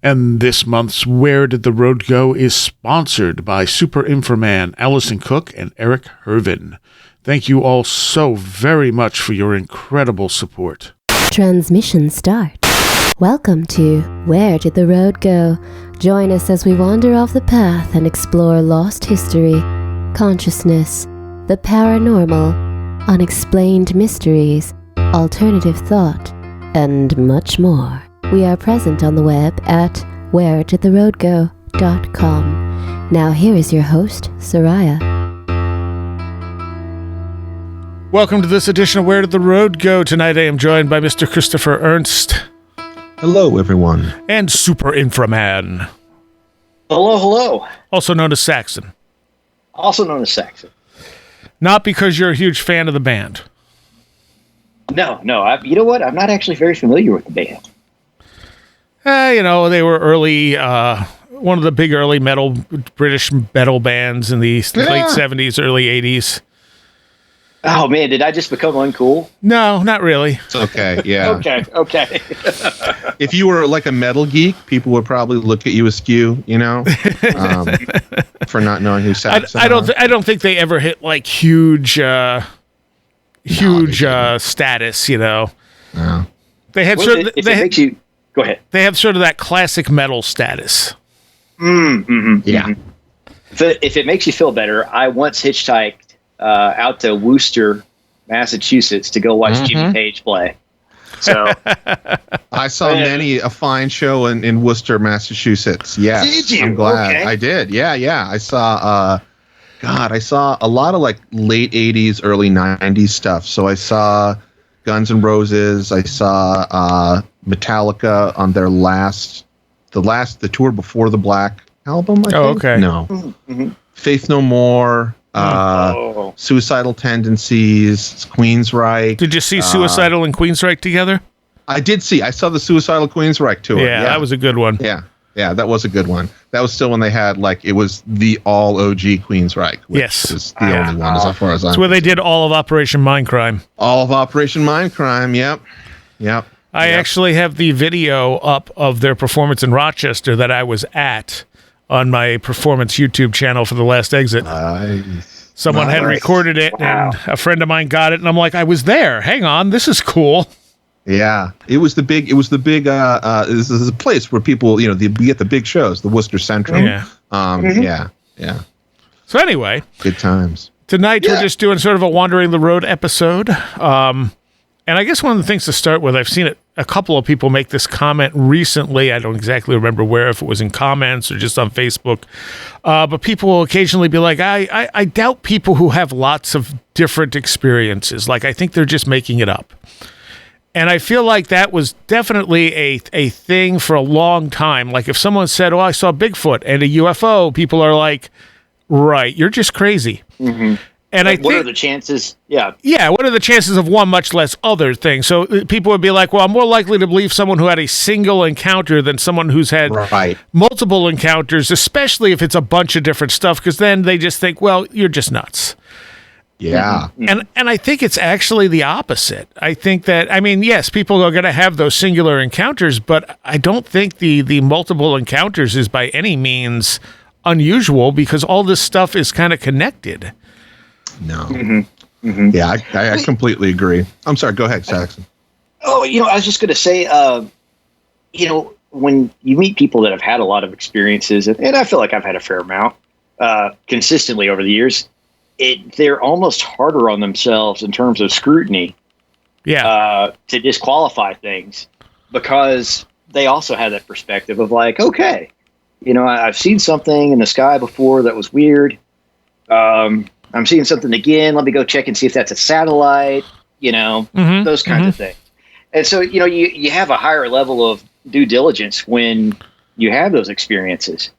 And this month's Where Did the Road Go is sponsored by Super Inframan, Allison Cook, and Eric Hervin. Thank you all so very much for your incredible support. Transmission start. Welcome to Where Did the Road Go? Join us as we wander off the path and explore lost history, consciousness, the paranormal, unexplained mysteries, alternative thought, and much more. We are present on the web at wheredidtheroadgo.com. Now here is your host, Soraya. Welcome to this edition of Where Did the Road Go? Tonight I am joined by Mr. Christopher Ernst. Hello, everyone. And Super Inframan. Hello, hello. Also known as Saxon. Also known as Saxon. Not because you're a huge fan of the band. No. You know what? I'm not actually very familiar with the band. They were early, one of the big early British metal bands in the late 70s, early 80s. Oh, man, did I just become uncool? No, not really. It's okay, yeah. Okay. If you were like a metal geek, people would probably look at you askew, for not knowing who Saxon I don't think they ever hit like huge status, No. They had Go ahead. They have sort of that classic metal status. Yeah. If it makes you feel better, I once hitchhiked out to Worcester, Massachusetts to go watch Jimmy Page play. So I saw many a fine show in Worcester, Massachusetts. Yes. Did you? I'm glad. Okay. I did. Yeah. I saw I saw a lot of like late 80s, early 90s stuff. So I saw Guns N' Roses. I saw Metallica on their the tour before the Black album. I think. Okay. No. Mm-hmm. Faith No More. Suicidal Tendencies. Queensryche. Did you see Suicidal and Queensryche together? I did see. I saw the Suicidal Queensryche tour. Yeah, that was a good one. Yeah, that was a good one. That was still when they had it was the all OG Queensryche. Which is the only one as far as I'm. That's where they did all of Operation Mindcrime. All of Operation Mindcrime. Yep. I actually have the video up of their performance in Rochester that I was at on my performance YouTube channel for The Last Exit. Someone had recorded it, and a friend of mine got it, and I'm like, I was there. Hang on, this is cool. Yeah, it was the big. This is a place where people, we get the big shows, the Worcester Central. Yeah. Yeah. So anyway, good times. Tonight we're just doing sort of a Wandering the Road episode. And I guess one of the things to start with, I've seen a couple of people make this comment recently. I don't exactly remember where, if it was in comments or just on Facebook. But people will occasionally be like, I doubt people who have lots of different experiences. Like, I think they're just making it up. And I feel like that was definitely a thing for a long time. Like, if someone said, I saw Bigfoot and a UFO, people are like, right, you're just crazy. Mm-hmm. And what are the chances? Yeah. Yeah, what are the chances of one, much less other thing? So people would be like, well, I'm more likely to believe someone who had a single encounter than someone who's had multiple encounters, especially if it's a bunch of different stuff, because then they just think, well, you're just nuts. Yeah. And I think it's actually the opposite. I think that, yes, people are going to have those singular encounters, but I don't think the multiple encounters is by any means unusual, because all this stuff is kind of connected. No. Yeah, I completely agree. I'm sorry. Go ahead, Saxon. Oh, I was just going to say, when you meet people that have had a lot of experiences, and I feel like I've had a fair amount consistently over the years, they're almost harder on themselves in terms of scrutiny. Yeah. To disqualify things, because they also have that perspective of like, okay, I've seen something in the sky before that was weird. I'm seeing something again. Let me go check and see if that's a satellite, those kinds of things. And so, you have a higher level of due diligence when you have those experiences.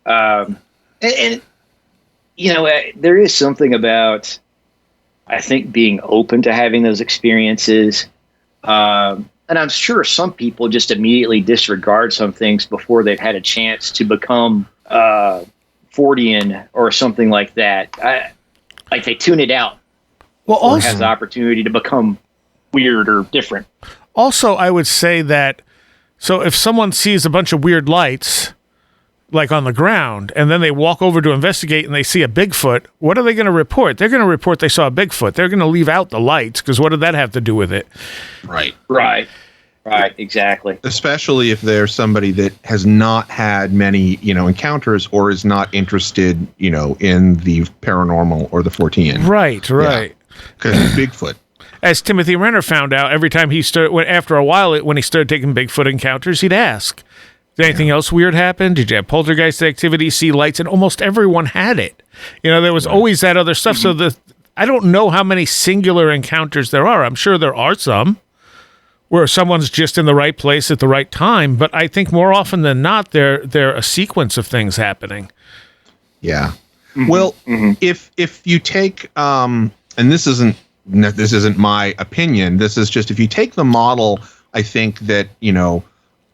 And there is something about, I think, being open to having those experiences. And I'm sure some people just immediately disregard some things before they've had a chance to become Fortean or something like that. Like they tune it out. Well, also has the opportunity to become weird or different. Also, I would say that So if someone sees a bunch of weird lights, like on the ground, and then they walk over to investigate and they see a Bigfoot, what are they going to report? They're going to report they saw a Bigfoot. They're going to leave out the lights, because what did that have to do with it? Right. Right, exactly. Especially if there's somebody that has not had many, encounters or is not interested, in the paranormal or the Fortean. Right. Because Bigfoot. As Timothy Renner found out, every time after a while, when he started taking Bigfoot encounters, he'd ask, did anything else weird happen? Did you have poltergeist activity, see lights? And almost everyone had it. There was always that other stuff. So I don't know how many singular encounters there are. I'm sure there are some where someone's just in the right place at the right time. But I think more often than not, they're a sequence of things happening. Yeah. Well, if you take, and this isn't my opinion, this is just, if you take the model, I think that,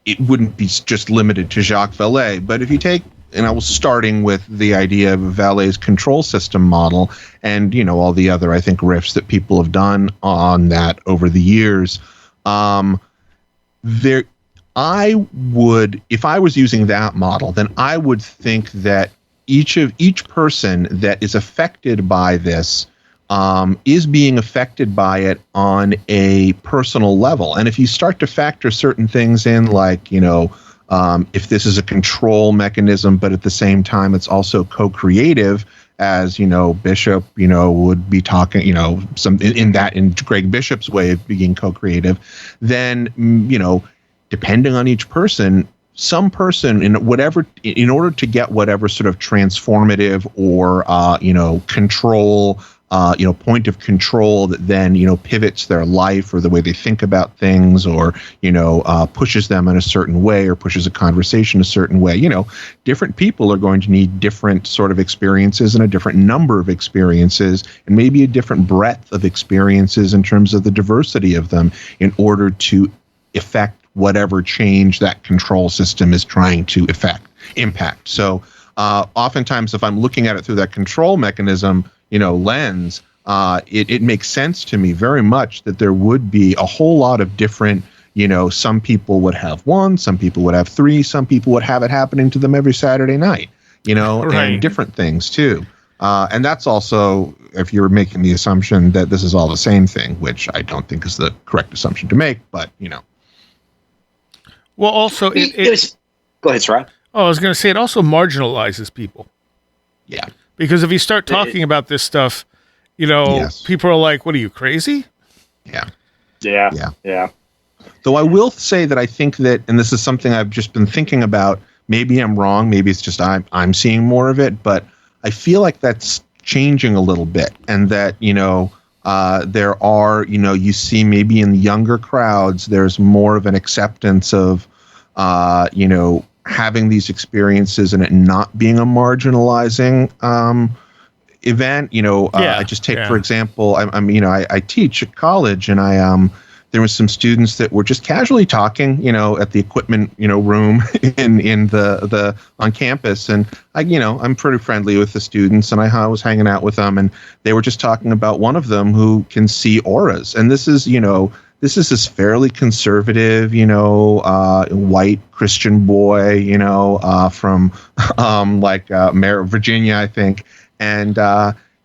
it wouldn't be just limited to Jacques Vallée, but if you take, and I was starting with the idea of Vallée's control system model and, all the other, I think, riffs that people have done on that over the years, I would, if I was using that model, then I would think that each person that is affected by this is being affected by it on a personal level. And if you start to factor certain things in, like, if this is a control mechanism, but at the same time it's also co-creative, as Bishop would be talking, in Greg Bishop's way of being co-creative, then depending on each person, some person in order to get whatever sort of transformative or control, point of control that then pivots their life or the way they think about things, or pushes them in a certain way or pushes a conversation a certain way. Different people are going to need different sort of experiences and a different number of experiences, and maybe a different breadth of experiences in terms of the diversity of them, in order to effect whatever change that control system is trying to impact. So oftentimes, if I'm looking at it through that control mechanism lens, it makes sense to me very much that there would be a whole lot of different, some people would have one, some people would have three, some people would have it happening to them every Saturday night, Right. And different things too. And that's also, if you're making the assumption that this is all the same thing, which I don't think is the correct assumption to make, but Well, also, Go ahead, Sarah. I was going to say, it also marginalizes people. Yeah. Because if you start talking about this stuff, Yes. people are like, what are you, crazy? Yeah. Though I will say that I think that, and this is something I've just been thinking about, maybe I'm wrong, maybe it's just I'm seeing more of it, but I feel like that's changing a little bit, and that, there are, you see maybe in the younger crowds, there's more of an acceptance of, having these experiences and it not being a marginalizing event. I just take, for example, I teach at college, and there was some students that were just casually talking, at the equipment, room in the on campus, and I'm pretty friendly with the students, and I was hanging out with them, and they were just talking about one of them who can see auras, and this is this fairly conservative, white Christian boy, from Virginia, I think. And,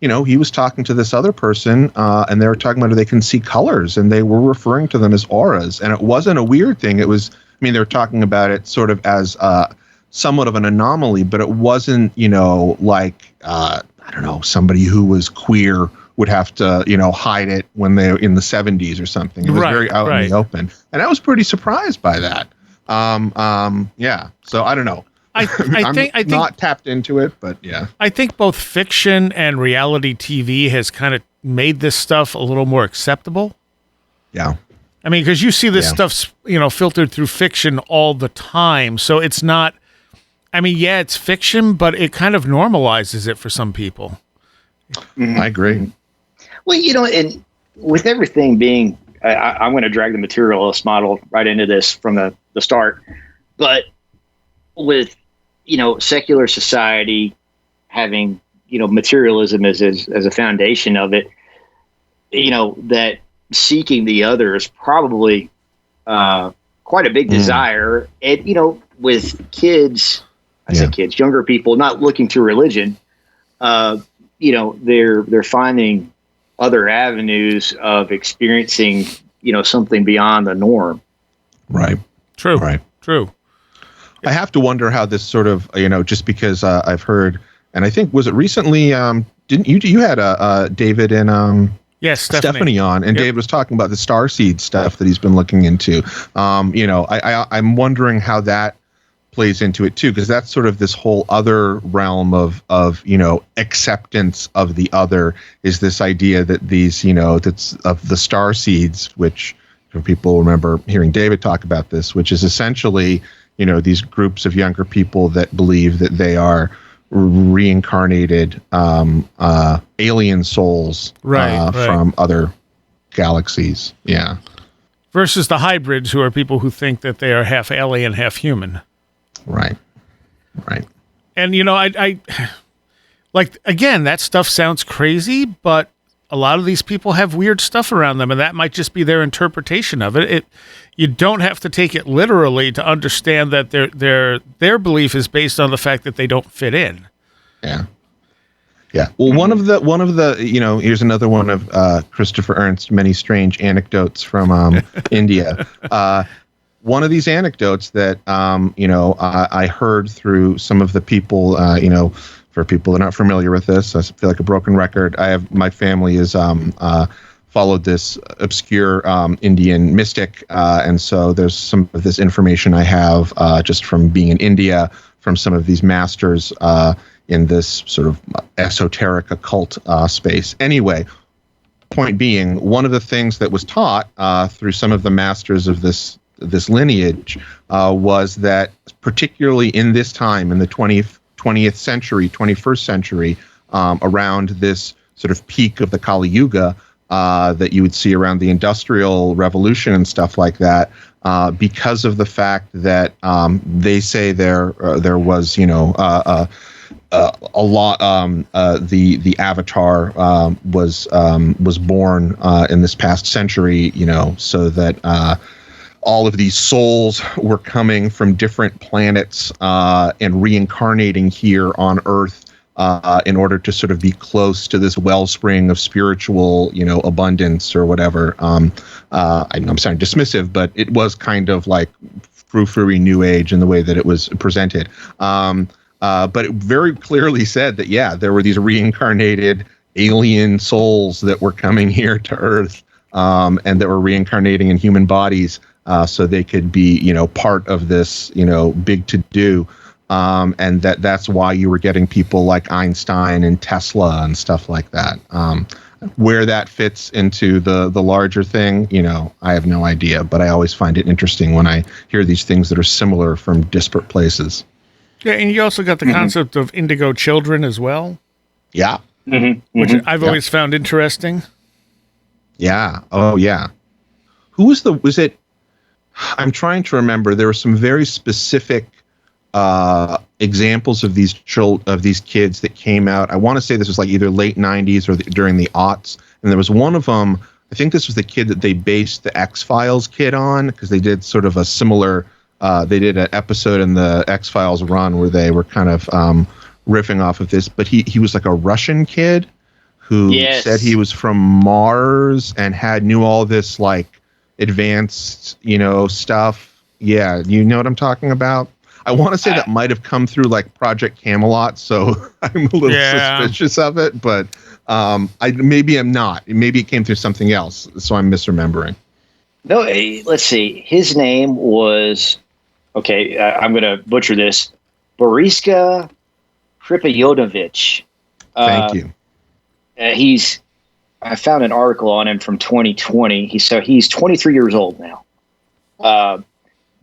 he was talking to this other person, and they were talking about how they can see colors, and they were referring to them as auras. And it wasn't a weird thing. It was, they were talking about it sort of as somewhat of an anomaly, but it wasn't, somebody who was queer would have to, hide it when they're in the 70s or something. It was very out in the open. And I was pretty surprised by that. Yeah. So I don't know. I think not tapped into it, but yeah. I think both fiction and reality TV has kind of made this stuff a little more acceptable. Yeah. Because you see this stuff, filtered through fiction all the time. So it's not, it's fiction, but it kind of normalizes it for some people. I agree. Well, and with everything being, I'm going to drag the materialist model right into this from the start, but with, secular society having, materialism as a foundation of it, that seeking the other is probably quite a big desire. And, with kids, I say kids, younger people, not looking to religion, they're finding other avenues of experiencing, something beyond the norm. Right. True. Right. True. I have to wonder how this sort of, just because I've heard, and I think, was it recently, didn't you had David and yes, Stephanie on, and David was talking about the starseed stuff that he's been looking into. I'm wondering how that plays into it too, because that's sort of this whole other realm of acceptance of the other, is this idea that these, that's of the star seeds, which people remember hearing David talk about this, which is essentially, these groups of younger people that believe that they are reincarnated alien souls from other galaxies. Yeah. Versus the hybrids, who are people who think that they are half alien, half human. Right. And, I like, again, that stuff sounds crazy, but a lot of these people have weird stuff around them, and that might just be their interpretation of it. You don't have to take it literally to understand that their belief is based on the fact that they don't fit in. Yeah. Well, one of the here's another one of Christopher Ernst's many strange anecdotes from India. One of these anecdotes that I heard through some of the people, for people that are not familiar with this, I feel like a broken record. My family is followed this obscure Indian mystic, and so there's some of this information I have just from being in India, from some of these masters in this sort of esoteric occult space. Anyway, point being, one of the things that was taught through some of the masters of this lineage was that, particularly in this time, in the 20th century, 21st century, around this sort of peak of the Kali Yuga that you would see around the Industrial Revolution and stuff like that, because of the fact that they say there was, a lot. The Avatar was born in this past century, so that all of these souls were coming from different planets and reincarnating here on Earth in order to sort of be close to this wellspring of spiritual, abundance or whatever. I'm sounding dismissive, but it was kind of like frou-frou-y New Age in the way that it was presented. But it very clearly said that, there were these reincarnated alien souls that were coming here to Earth and that were reincarnating in human bodies so they could be, part of this, big to-do. And that's why you were getting people like Einstein and Tesla and stuff like that. Where that fits into the larger thing, I have no idea. But I always find it interesting when I hear these things that are similar from disparate places. Yeah, and you also got the concept of indigo children as well. Yeah. Which I've always found interesting. Yeah. Oh, yeah. Who was it? I'm trying to remember. There were some very specific examples of these kids that came out. I want to say this was like either late 90s or during the aughts. And there was one of them, I think this was the kid that they based the X-Files kid on, because they did sort of a similar, they did an episode in the X-Files run where they were kind of riffing off of this. But he was like a Russian kid who said he was from Mars and knew all this like advanced, stuff. Yeah, you know what I'm talking about? I want to say that might have come through like Project Camelot, so I'm a little suspicious of it, but maybe I'm not. Maybe it came through something else, so I'm misremembering. No, let's see. His name was, I'm going to butcher this, Boriska Kripayonovich. Thank you. I found an article on him from 2020. He's 23 years old now.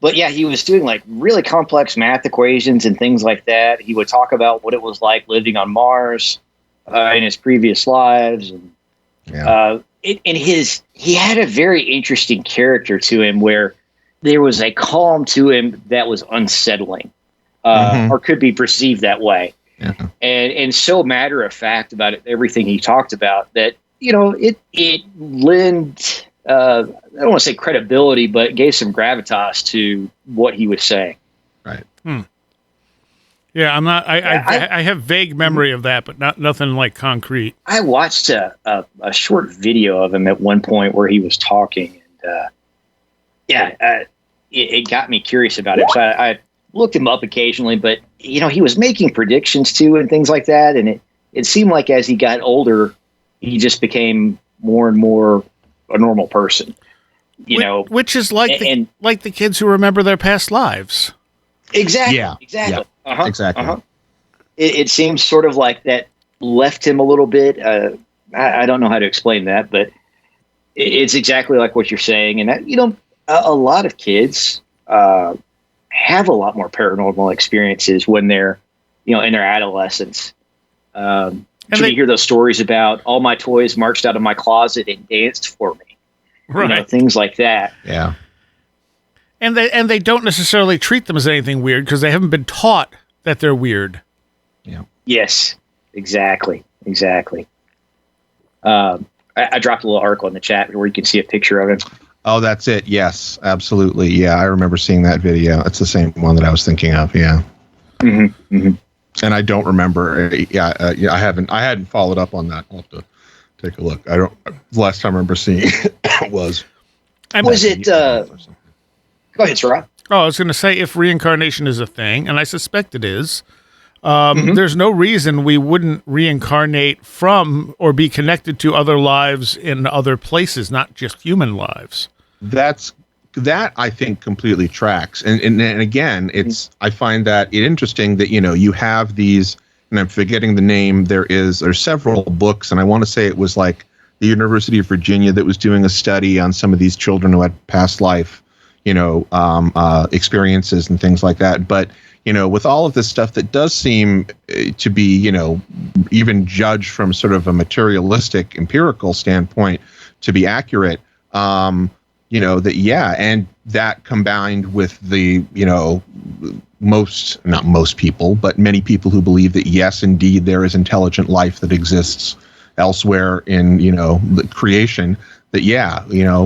But yeah, he was doing like really complex math equations and things like that. He would talk about what it was like living on Mars in his previous lives. And, he had a very interesting character to him where there was a calm to him that was unsettling or could be perceived that way. Yeah. And so matter of fact about everything he talked about that, it lent I don't want to say credibility, but gave some gravitas to what he was saying. Right. Yeah, I'm not. I have vague memory of that, but nothing like concrete. I watched a short video of him at one point where he was talking, and it got me curious about him. So I looked him up occasionally, but he was making predictions too and things like that, and it seemed like as he got older, he just became more and more a normal person. Which is like the kids who remember their past lives. Exactly. Yeah. Exactly. Yeah. Uh-huh. Exactly. Uh-huh. It seems sort of like that left him a little bit. I don't know how to explain that, but it's exactly like what you're saying. And that, a lot of kids have a lot more paranormal experiences when they're, in their adolescence. And you hear those stories about all my toys marched out of my closet and danced for me. Right. Things like that. Yeah. And they don't necessarily treat them as anything weird because they haven't been taught that they're weird. Yeah. Yes, exactly. I dropped a little article in the chat where you can see a picture of him. Oh, that's it. Yes, absolutely. Yeah, I remember seeing that video. It's the same one that I was thinking of. Yeah. Mm-hmm. Mm-hmm. And I don't remember. I hadn't followed up on that. I'll have to take a look. The last time I remember seeing it was. Was it? Go ahead, Sarah. Oh, I was going to say, if reincarnation is a thing, and I suspect it is, there's no reason we wouldn't reincarnate from or be connected to other lives in other places, not just human lives. That I think completely tracks. And again, I find that interesting that, you have these, and I'm forgetting the name, there's several books, and I want to say it was like the University of Virginia that was doing a study on some of these children who had past life experiences and things like that. But, with all of this stuff that does seem to be, even judged from sort of a materialistic, empirical standpoint to be accurate, and that combined with the, not most people, but many people who believe that, yes, indeed, there is intelligent life that exists elsewhere in, the creation, that,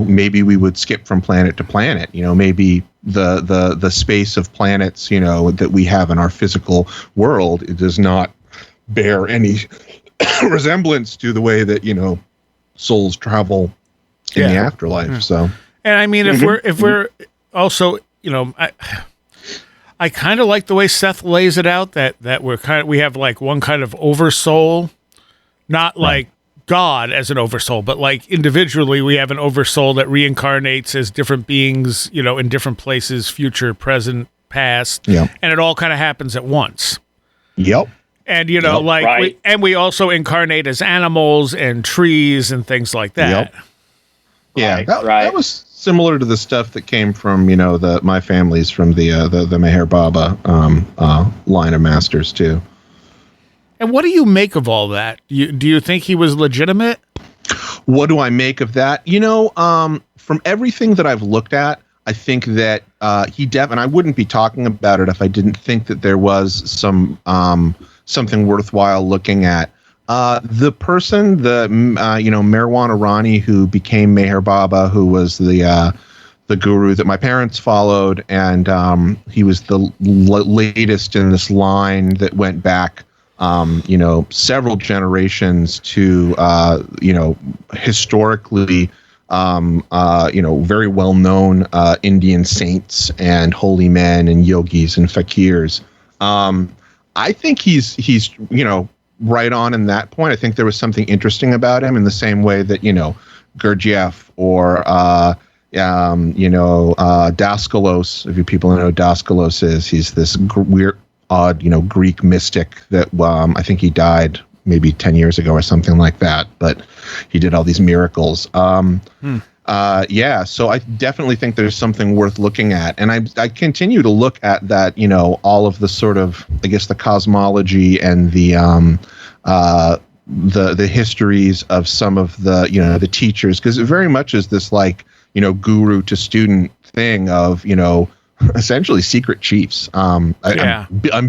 maybe we would skip from planet to planet, maybe the space of planets, that we have in our physical world, it does not bear any resemblance to the way that, souls travel in the afterlife. Yeah. So, and I mean, if we're also, I kind of like the way Seth lays it out, that we have like one kind of oversoul, not like God as an oversoul, but like individually we have an oversoul that reincarnates as different beings, in different places, future, present, past, and it all kind of happens at once. Yep. And we also incarnate as animals and trees and things like that. Yep. Yeah, that was similar to the stuff that came from my family's from the Meher Baba line of masters too. And what do you make of all that? Do you think he was legitimate? What do I make of that? From everything that I've looked at, I think that he and I wouldn't be talking about it if I didn't think that there was something worthwhile looking at. The person, Marijuana Rani, who became Meher Baba, who was the guru that my parents followed, and he was the latest in this line that went back several generations to, historically, very well-known Indian saints and holy men and yogis and fakirs. I think he's right on in that point. I think there was something interesting about him in the same way that, Gurdjieff or, Daskalos, if you people know who Daskalos is, he's this weird, odd, Greek mystic that I think he died maybe 10 years ago or something like that, but he did all these miracles. So I definitely think there's something worth looking at. And I continue to look at that, all of the sort of, I guess, the cosmology and the histories of some of the, the teachers, because it very much is this like, guru to student thing of, essentially secret chiefs. I'm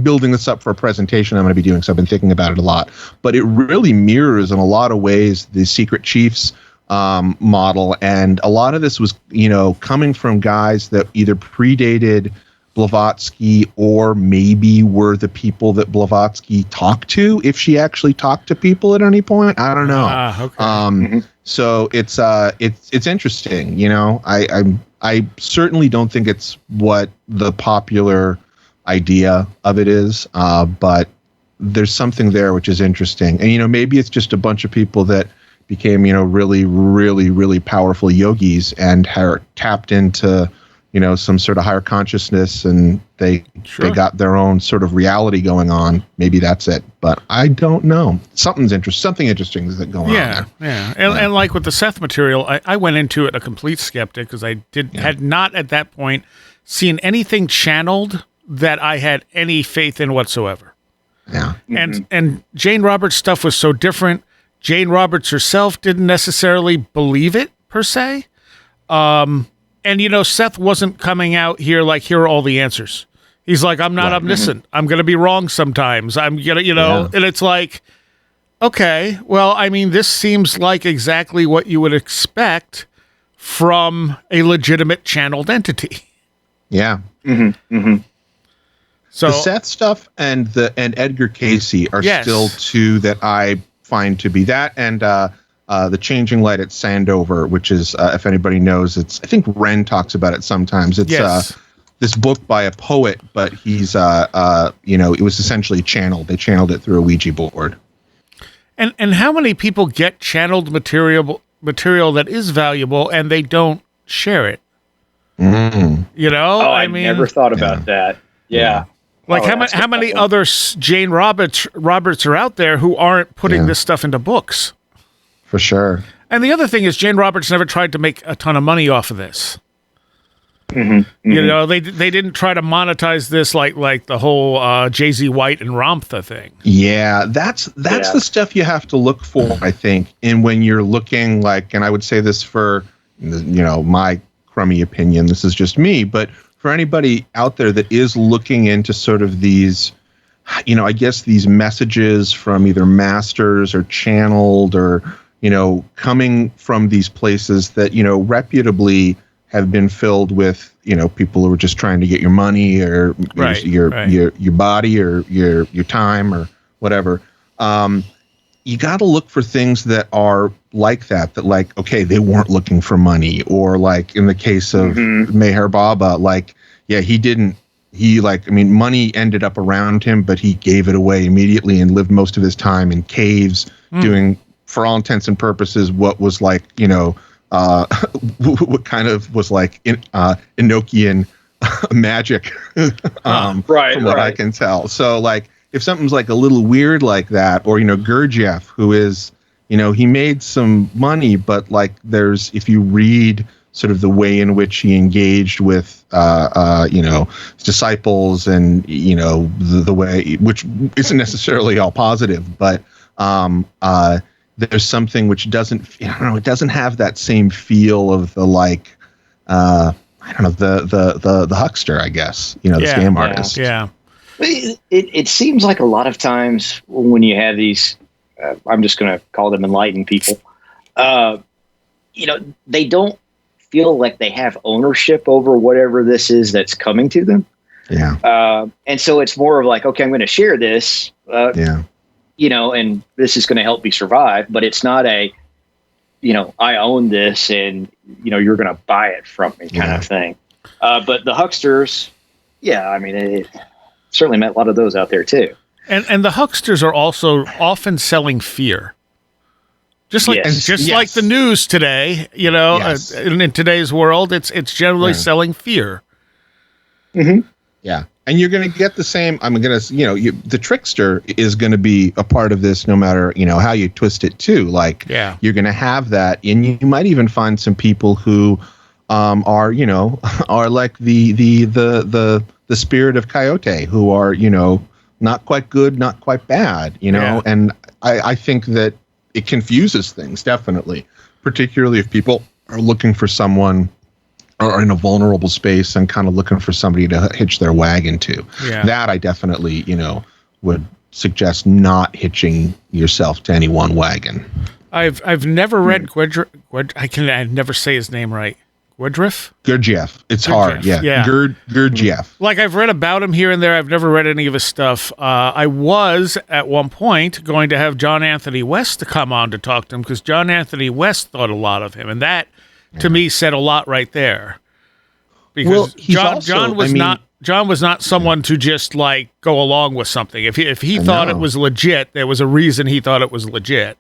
building this up for a presentation I'm going to be doing, so I've been thinking about it a lot. But it really mirrors in a lot of ways the secret chiefs model, and a lot of this was, coming from guys that either predated Blavatsky or maybe were the people that Blavatsky talked to, if she actually talked to people at any point. I don't know. Okay. So it's interesting. I certainly don't think it's what the popular idea of it is, but there's something there which is interesting. And maybe it's just a bunch of people that became really, really, really powerful yogis and are tapped into some sort of higher consciousness, and they got their own sort of reality going on. Maybe that's it, but I don't know. Something interesting is going on there. Yeah. And like with the Seth material, I went into it a complete skeptic because I had not at that point seen anything channeled that I had any faith in whatsoever. Yeah. And Jane Roberts' stuff was so different. Jane Roberts herself didn't necessarily believe it per se. And, Seth wasn't coming out here like, here are all the answers. He's like, I'm not omniscient. I'm going to be wrong sometimes. I'm going to, and it's like, okay, well, I mean, this seems like exactly what you would expect from a legitimate channeled entity. Yeah. So the Seth stuff and Edgar Casey are still two that I find to be that. And, the Changing Light at Sandover, which is, if anybody knows, I think Ren talks about it sometimes. It's this book by a poet, but he's, it was essentially channeled. They channeled it through a Ouija board. And how many people get channeled material that is valuable and they don't share it? I mean, never thought about that. Yeah. Like how many other Jane Roberts are out there who aren't putting this stuff into books? For sure. And the other thing is Jane Roberts never tried to make a ton of money off of this. They didn't try to monetize this like the whole J.Z. White and Ramtha thing. Yeah, that's the stuff you have to look for, I think. And when you're looking like, and I would say this for, my crummy opinion, this is just me, but for anybody out there that is looking into sort of these, I guess these messages from either masters or channeled or, coming from these places that, reputably have been filled with, people who are just trying to get your money or your body or your time or whatever. You got to look for things that are like that like, okay, they weren't looking for money, or like in the case of Meher Baba, like, money ended up around him, but he gave it away immediately and lived most of his time in caves doing, for all intents and purposes, what was like, what kind of was like Enochian magic, from what I can tell. So like, if something's like a little weird like that, or, Gurdjieff, who is, he made some money, but like if you read sort of the way in which he engaged with, his disciples and, the way, which isn't necessarily all positive, but there's something which doesn't, it doesn't have that same feel of the like, the huckster, I guess, the scam artist. Yeah. It seems like a lot of times when you have these, I'm just going to call them enlightened people, they don't feel like they have ownership over whatever this is that's coming to them. Yeah. And so it's more of like, okay, I'm going to share this. And this is going to help me survive, but it's not I own this and, you're going to buy it from me kind of thing. But the hucksters, it certainly met a lot of those out there too. And the hucksters are also often selling fear. Just like like the news today, in today's world, it's generally selling fear. Mm-hmm. Yeah. And you're going to get the same. I'm going to, the trickster is going to be a part of this, no matter, how you twist it too. Like, you're going to have that. And you might even find some people who are like the spirit of Coyote, who are, not quite good, not quite bad, and I think that it confuses things, definitely, particularly if people are looking for someone or in a vulnerable space and kind of looking for somebody to hitch their wagon to. That I definitely, would suggest not hitching yourself to any one wagon. I've never read I never say his name right. Gurdjieff? Gurdjieff. It's hard. Yeah. Gurdjieff. Like, I've read about him here and there. I've never read any of his stuff. I was, at one point, going to have John Anthony West to come on to talk to him, because John Anthony West thought a lot of him. And that, to me, said a lot right there. Because John was not someone to just, like, go along with something. If he thought it was legit, there was a reason he thought it was legit.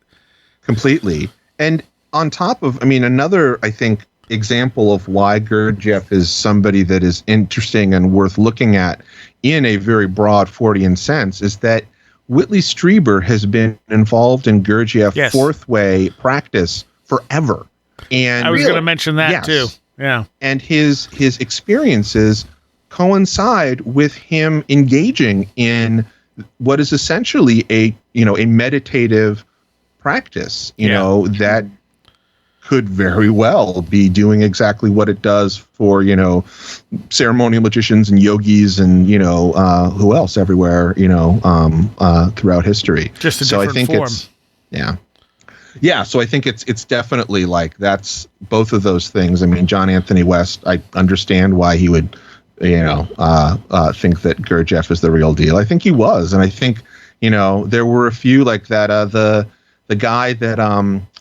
Completely. And on top of, another, I think, example of why Gurdjieff is somebody that is interesting and worth looking at in a very broad Fortean sense is that Whitley Strieber has been involved in Gurdjieff fourth way practice forever. And I was going to mention that too. Yeah. And his experiences coincide with him engaging in what is essentially a meditative practice, that could very well be doing exactly what it does for, ceremonial magicians and yogis and, who else everywhere, throughout history. Just a different form. Yeah. So I think it's definitely like that's both of those things. John Anthony West, I understand why he would, think that Gurdjieff is the real deal. I think he was. And I think, there were a few like that, the guy that,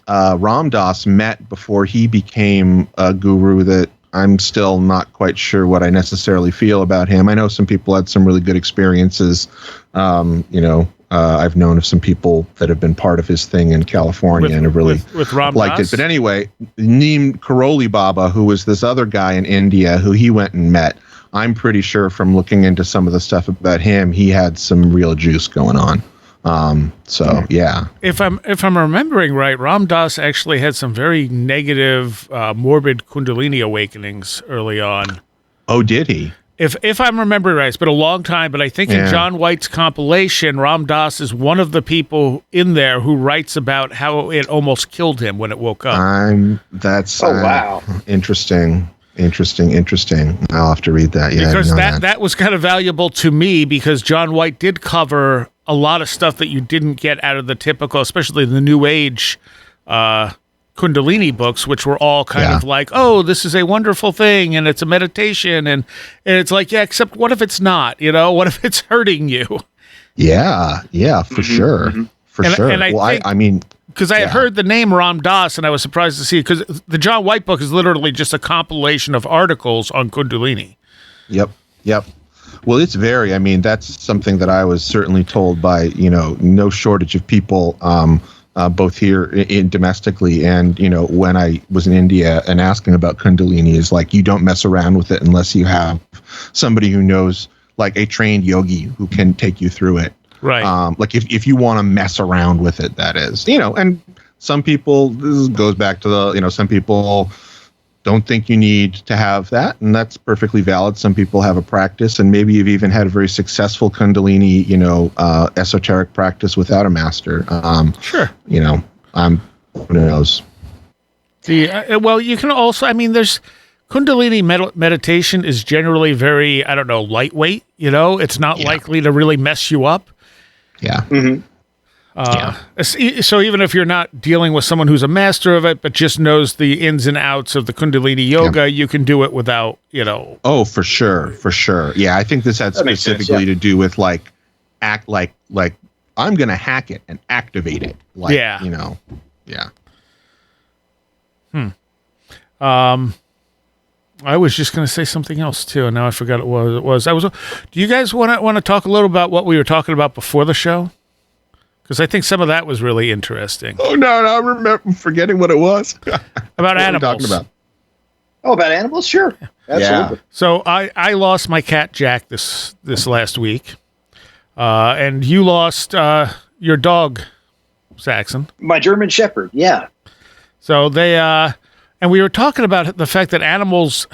Ram Dass met before he became a guru that I'm still not quite sure what I necessarily feel about him. I know some people had some really good experiences. I've known of some people that have been part of his thing in California and have really with Ram liked Dass? it. But anyway, Neem Karoli Baba, who was this other guy in India who he went and met, I'm pretty sure from looking into some of the stuff about him, he had some real juice going on. Yeah. If I'm remembering right, Ram Dass actually had some very negative, morbid Kundalini awakenings early on. Oh, did he? If I'm remembering right, it's been a long time, but I think in John White's compilation, Ram Dass is one of the people in there who writes about how it almost killed him when it woke up. Wow. Interesting. I'll have to read that. Yeah, because that was kind of valuable to me because John White did cover a lot of stuff that you didn't get out of the typical, especially the New Age Kundalini books, which were all kind of like, oh, this is a wonderful thing and it's a meditation. And it's like, yeah, except what if it's not? What if it's hurting you? Yeah, for sure. Mm-hmm. For sure. And I mean, because I had heard the name Ram Dass and I was surprised to see it because the John White book is literally just a compilation of articles on Kundalini. Yep. Well, it's that's something that I was certainly told by, no shortage of people, both here domestically and, when I was in India and asking about Kundalini is like, you don't mess around with it unless you have somebody who knows, like a trained yogi who can take you through it. Right. Like if you want to mess around with it, that is, and some people, this goes back to the, some people don't think you need to have that, and that's perfectly valid. Some people have a practice, and maybe you've even had a very successful Kundalini, esoteric practice without a master. Sure. Who knows? Well, you can also, there's Kundalini meditation is generally very, lightweight. It's not likely to really mess you up. Yeah. Mm-hmm. So even if you're not dealing with someone who's a master of it, but just knows the ins and outs of the Kundalini yoga, you can do it without, Oh, for sure. Yeah, I think this had specifically to do with act like I'm going to hack it and activate it. Yeah. I was just going to say something else too, and now I forgot what it was. Do you guys want to talk a little about what we were talking about before the show? Because I think some of that was really interesting. Oh, no, I remember forgetting what it was. About animals. What were we talking about? Oh, about animals? Sure. Absolutely. Yeah. So I lost my cat, Jack, this last week. And you lost your dog, Saxon. My German Shepherd, yeah. So they... and we were talking about the fact that animals...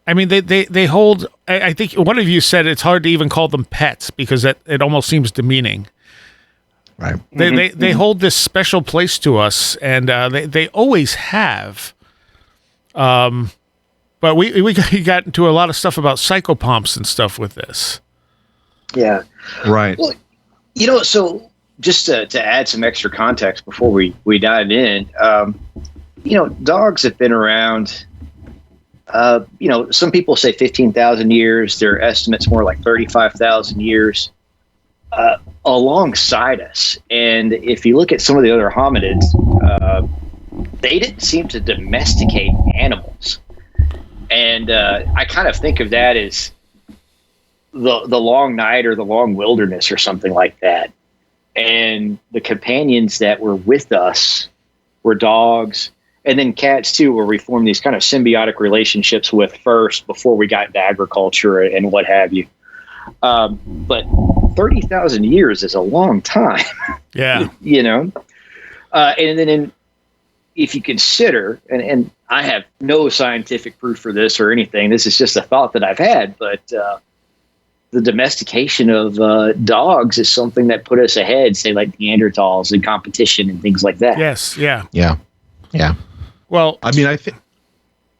they hold... I think one of you said it's hard to even call them pets because it almost seems demeaning. Right. They hold this special place to us, and they always have. But we got into a lot of stuff about psychopomps and stuff with this. Yeah. Right. Well, so just to add some extra context before we dive in, dogs have been around. Some people say 15,000 years. Their estimate's more like 35,000 years alongside us. And if you look at some of the other hominids, they didn't seem to domesticate animals. And I kind of think of that as the long night or the long wilderness or something like that. And the companions that were with us were dogs, and then cats too, where we formed these kind of symbiotic relationships with first before we got into agriculture and what have you. But 30,000 years is a long time. Yeah. And then if you consider, and I have no scientific proof for this or anything, this is just a thought that I've had, but the domestication of dogs is something that put us ahead, say like Neanderthals in competition and things like that. Yes. Yeah. Yeah. Well, I mean, I think.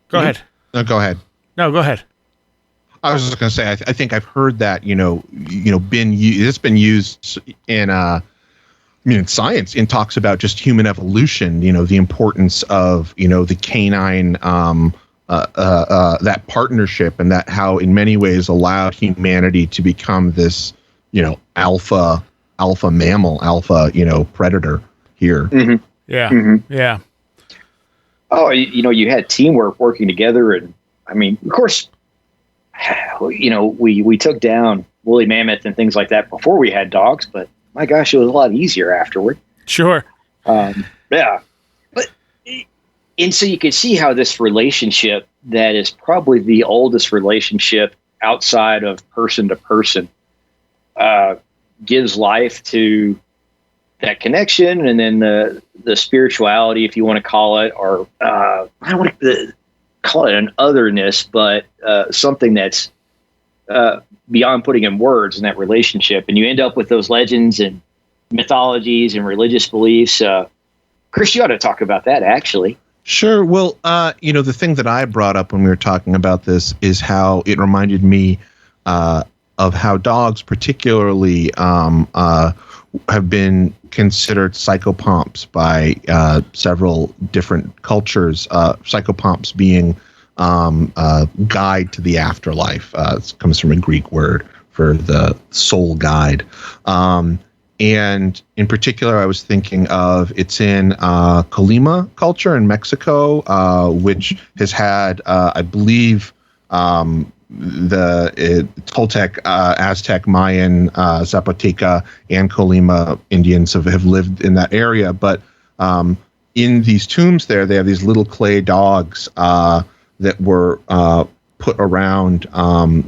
Go ahead. No, go ahead. No, go ahead. I was just going to say, I think I've heard that, it's been used in science, in talks about just human evolution, the importance of, the canine, that partnership, and that how in many ways allowed humanity to become this, alpha mammal, alpha, predator here. Mm-hmm. Yeah. Mm-hmm. Yeah. Oh, you had teamwork working together. And I mean, of course, we took down woolly mammoth and things like that before we had dogs, but my gosh, it was a lot easier afterward. Sure. Yeah. And so you can see how this relationship that is probably the oldest relationship outside of person to person gives life to that connection, and then the spirituality, if you want to call it, or I don't want to call it an otherness, but something that's beyond putting in words in that relationship. And you end up with those legends and mythologies and religious beliefs. Chris, you ought to talk about that, actually. Sure. Well, the thing that I brought up when we were talking about this is how it reminded me of how dogs particularly have been considered psychopomps by several different cultures, psychopomps being guide to the afterlife. It comes from a Greek word for the soul guide. And in particular, I was thinking of, it's in Colima culture in Mexico, which has had, I believe, the Toltec, Aztec, Mayan, Zapoteca, and Colima Indians have lived in that area. But in these tombs there, they have these little clay dogs that were put around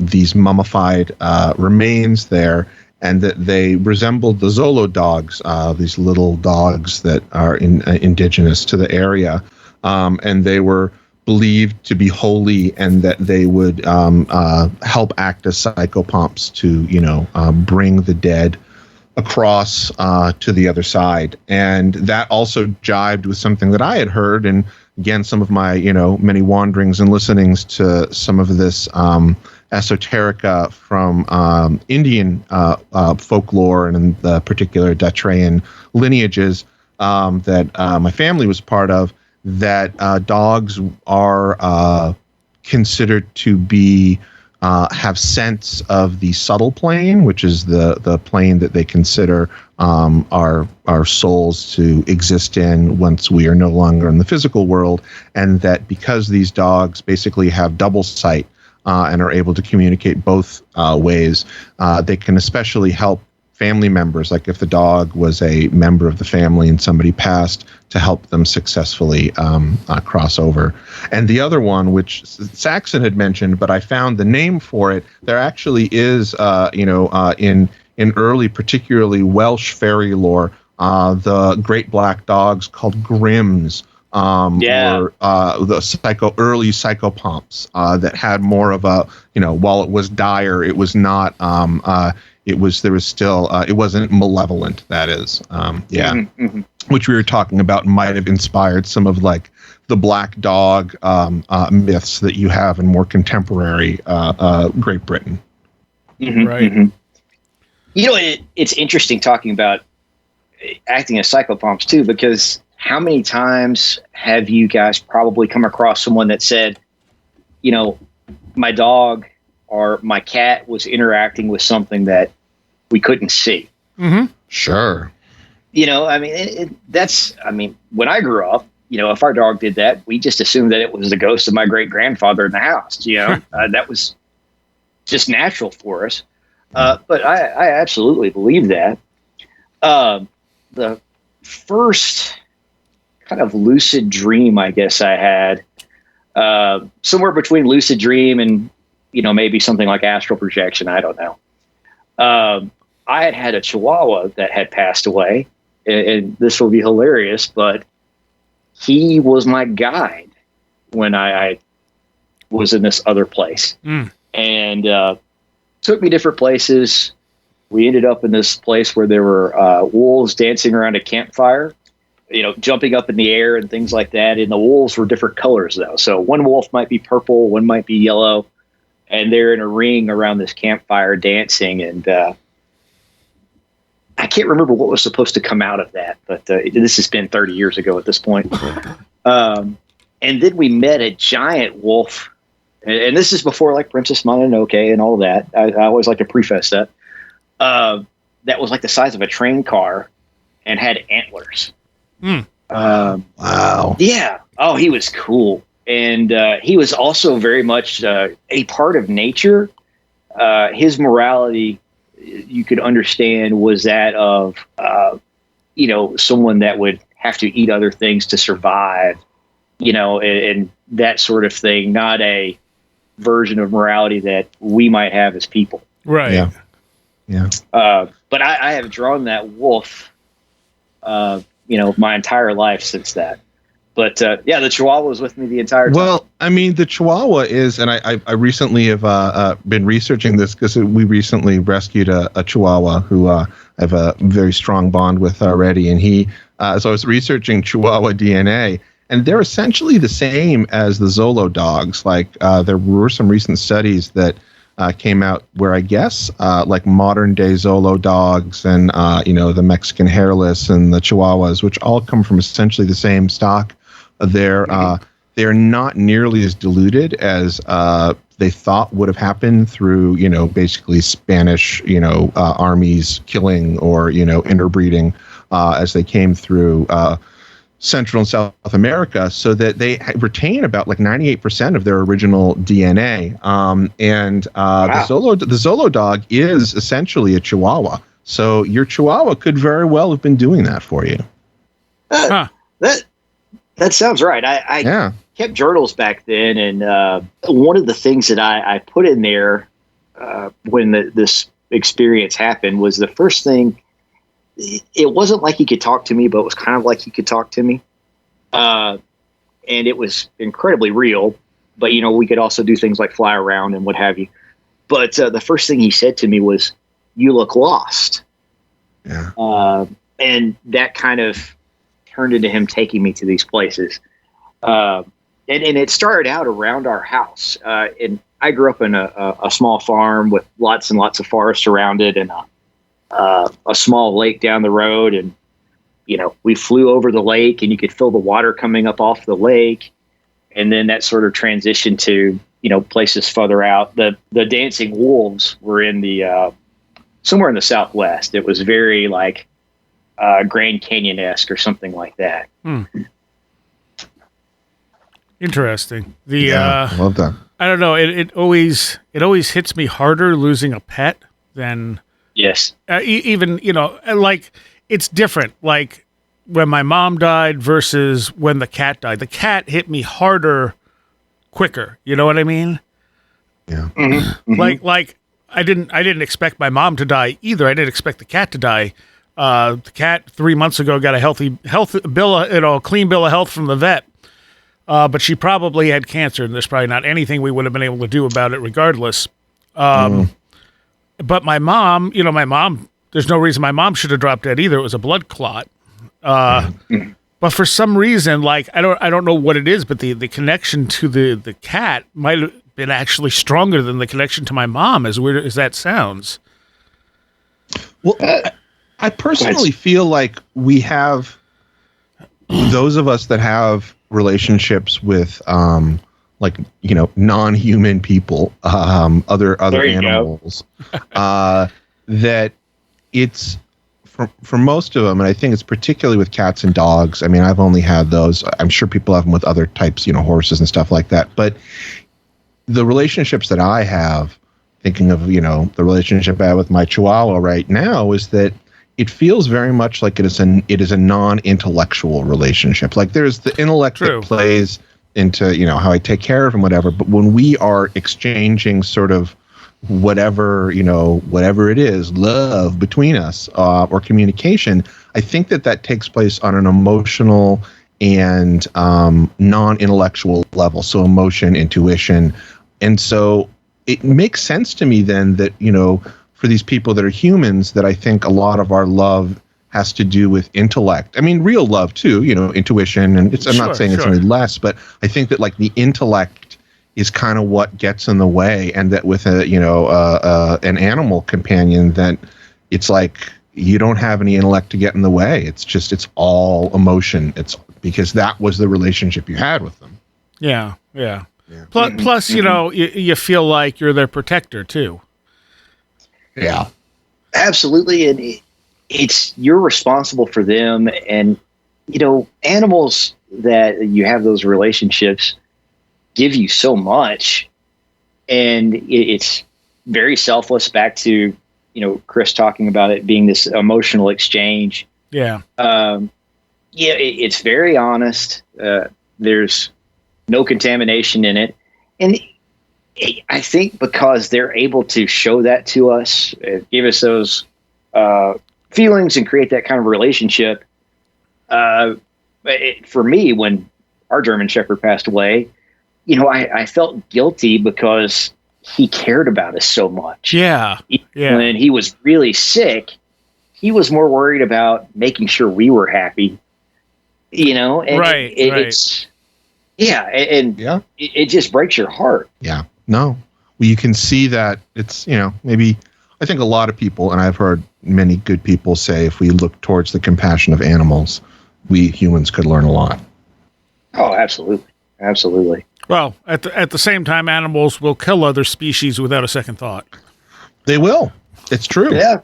these mummified remains there, and that they resembled the Zolo dogs, these little dogs that are indigenous to the area. And they were believed to be holy, and that they would help act as psychopomps to, bring the dead across to the other side. And that also jibed with something that I had heard. And again, some of my, many wanderings and listenings to some of this esoterica from Indian folklore, and in the particular Datrayan lineages that my family was part of, that dogs are considered to be have sense of the subtle plane, which is the plane that they consider our souls to exist in once we are no longer in the physical world, and that because these dogs basically have double sight and are able to communicate both ways, they can especially help family members, like if the dog was a member of the family and somebody passed, to help them successfully cross over. And the other one, which Saxon had mentioned, but I found the name for it, there actually is, in early, particularly Welsh fairy lore, the great black dogs called Grimms, were the early psychopomps that had more of a, while it was dire, it was not, there was still, it wasn't malevolent, that is. Mm-hmm. Which we were talking about might have inspired some of like the black dog myths that you have in more contemporary Great Britain. Mm-hmm. Right. Mm-hmm. It's interesting talking about acting as psychopomps too, because how many times have you guys probably come across someone that said, you know, my dog or my cat was interacting with something that we couldn't see? Mm-hmm. Sure. You know, I mean, when I grew up, you know, if our dog did that, we just assumed that it was the ghost of my great grandfather in the house. You know, that was just natural for us. But I absolutely believe that. The first kind of lucid dream, I guess I had, somewhere between lucid dream and, you know, maybe something like astral projection. I don't know. I had a Chihuahua that had passed away, and this will be hilarious, but he was my guide when I was in this other place, and took me different places. We ended up in this place where there were wolves dancing around a campfire, you know, jumping up in the air and things like that. And the wolves were different colors, though. So one wolf might be purple, one might be yellow, and they're in a ring around this campfire dancing. And I can't remember what was supposed to come out of that, but this has been 30 years ago at this point. And then we met a giant wolf, and this is before like Princess Mononoke and all that. I always like to preface that. That was like the size of a train car and had antlers. Wow. Yeah. Oh, he was cool. And he was also very much a part of nature. His morality, you could understand, was that of, you know, someone that would have to eat other things to survive, you know, and that sort of thing, not a version of morality that we might have as people. Right. Yeah. Yeah. But I have drawn that wolf, you know, my entire life since that. But yeah, the Chihuahua was with me the entire time. Well, I mean, the Chihuahua is, and I recently have been researching this because we recently rescued a Chihuahua who I have a very strong bond with already. And so I was researching Chihuahua DNA, and they're essentially the same as the Zolo dogs. Like there were some recent studies that came out where I guess like modern day Zolo dogs and, you know, the Mexican hairless and the Chihuahuas, which all come from essentially the same stock. They're not nearly as diluted as they thought would have happened through, you know, basically Spanish, you know, armies killing or, you know, interbreeding as they came through Central and South America, so that they retain about like 98% of their original DNA. And wow. The Zolo dog is essentially a Chihuahua. So your Chihuahua could very well have been doing that for you. That sounds right. I kept journals back then, and one of the things that I put in there when this experience happened was the first thing. It wasn't like he could talk to me, but it was kind of like he could talk to me. And it was incredibly real, but, you know, we could also do things like fly around and what have you. But the first thing he said to me was, "You look lost." Yeah. And that kind of turned into him taking me to these places. And it started out around our house. And I grew up in a small farm with lots and lots of forest around it, and a small lake down the road. And, you know, we flew over the lake and you could feel the water coming up off the lake. And then that sort of transitioned to, you know, places further out. The dancing wolves were in the, somewhere in the Southwest. It was very like, Grand Canyon-esque or something like that. Interesting. I love that. I don't know. It always hits me harder losing a pet than yes. Even, you know, like it's different. Like when my mom died versus when the cat died. The cat hit me harder, quicker. You know what I mean? Yeah. Mm-hmm. Like I didn't expect my mom to die either. I didn't expect the cat to die. The cat 3 months ago got a clean bill of health from the vet. But she probably had cancer, and there's probably not anything we would have been able to do about it regardless. But my mom, there's no reason my mom should have dropped dead either. It was a blood clot. But for some reason, like, I don't know what it is, but the connection to the cat might have been actually stronger than the connection to my mom, as weird as that sounds. Well, I personally feel like we have those of us that have relationships with like, you know, non-human people, other animals, that it's for most of them, and I think it's particularly with cats and dogs. I mean, I've only had those. I'm sure people have them with other types, you know, horses and stuff like that. But the relationships that I have, thinking of, you know, the relationship I have with my Chihuahua right now, is that it feels very much like it is a non-intellectual relationship. Like there's the intellect that plays into, you know, how I take care of him, whatever. But when we are exchanging sort of whatever it is, love between us, or communication, I think that takes place on an emotional and non-intellectual level. So emotion, intuition. And so it makes sense to me then that, you know, for these people that are humans, that I think a lot of our love has to do with intellect. I mean, real love too, you know, intuition. And I'm not saying it's any less, but I think that like the intellect is kind of what gets in the way, and that with an animal companion, that it's like you don't have any intellect to get in the way. It's all emotion. It's because that was the relationship you had with them. Yeah. Plus, you know, you feel like you're their protector too. Yeah, absolutely, and you're responsible for them, and you know, animals that you have those relationships give you so much, and it's very selfless. Back to, you know, Chris talking about it being this emotional exchange. Yeah. It's very honest. There's no contamination in it, and I think because they're able to show that to us, give us those feelings, and create that kind of relationship. For me, when our German Shepherd passed away, you know, I felt guilty because he cared about us so much. Yeah. When he was really sick, he was more worried about making sure we were happy, you know, and it's, it just breaks your heart. Yeah, no, well, you can see that it's, you know, maybe I think a lot of people, and I've heard many good people say, if we look towards the compassion of animals, we humans could learn a lot. Oh, absolutely. Absolutely. Well, at the same time, animals will kill other species without a second thought. They will. It's true. Yeah.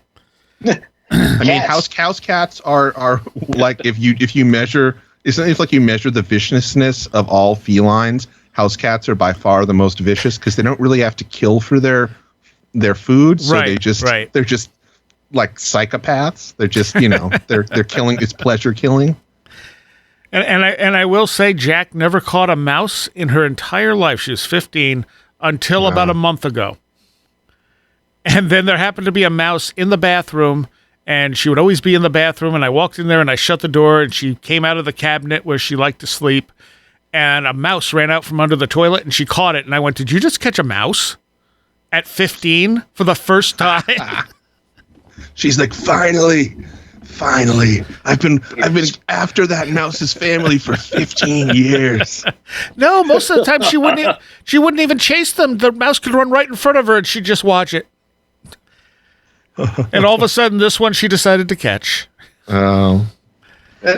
I mean, house cats are like, if you measure, it's like you measure the viciousness of all felines. House cats are by far the most vicious because they don't really have to kill for their food, so they're just like psychopaths. They're just, you know, they're killing. It's pleasure killing. And I will say, Jack never caught a mouse in her entire life. She was 15 until about a month ago. And then there happened to be a mouse in the bathroom, and she would always be in the bathroom. And I walked in there and I shut the door, and she came out of the cabinet where she liked to sleep, and a mouse ran out from under the toilet, and she caught it. And I went, "Did you just catch a mouse at 15 for the first time?" She's like, Finally, I've been after that mouse's family for 15 years. No, most of the time she wouldn't even chase them. The mouse could run right in front of her, and she'd just watch it. And all of a sudden, this one she decided to catch. Oh.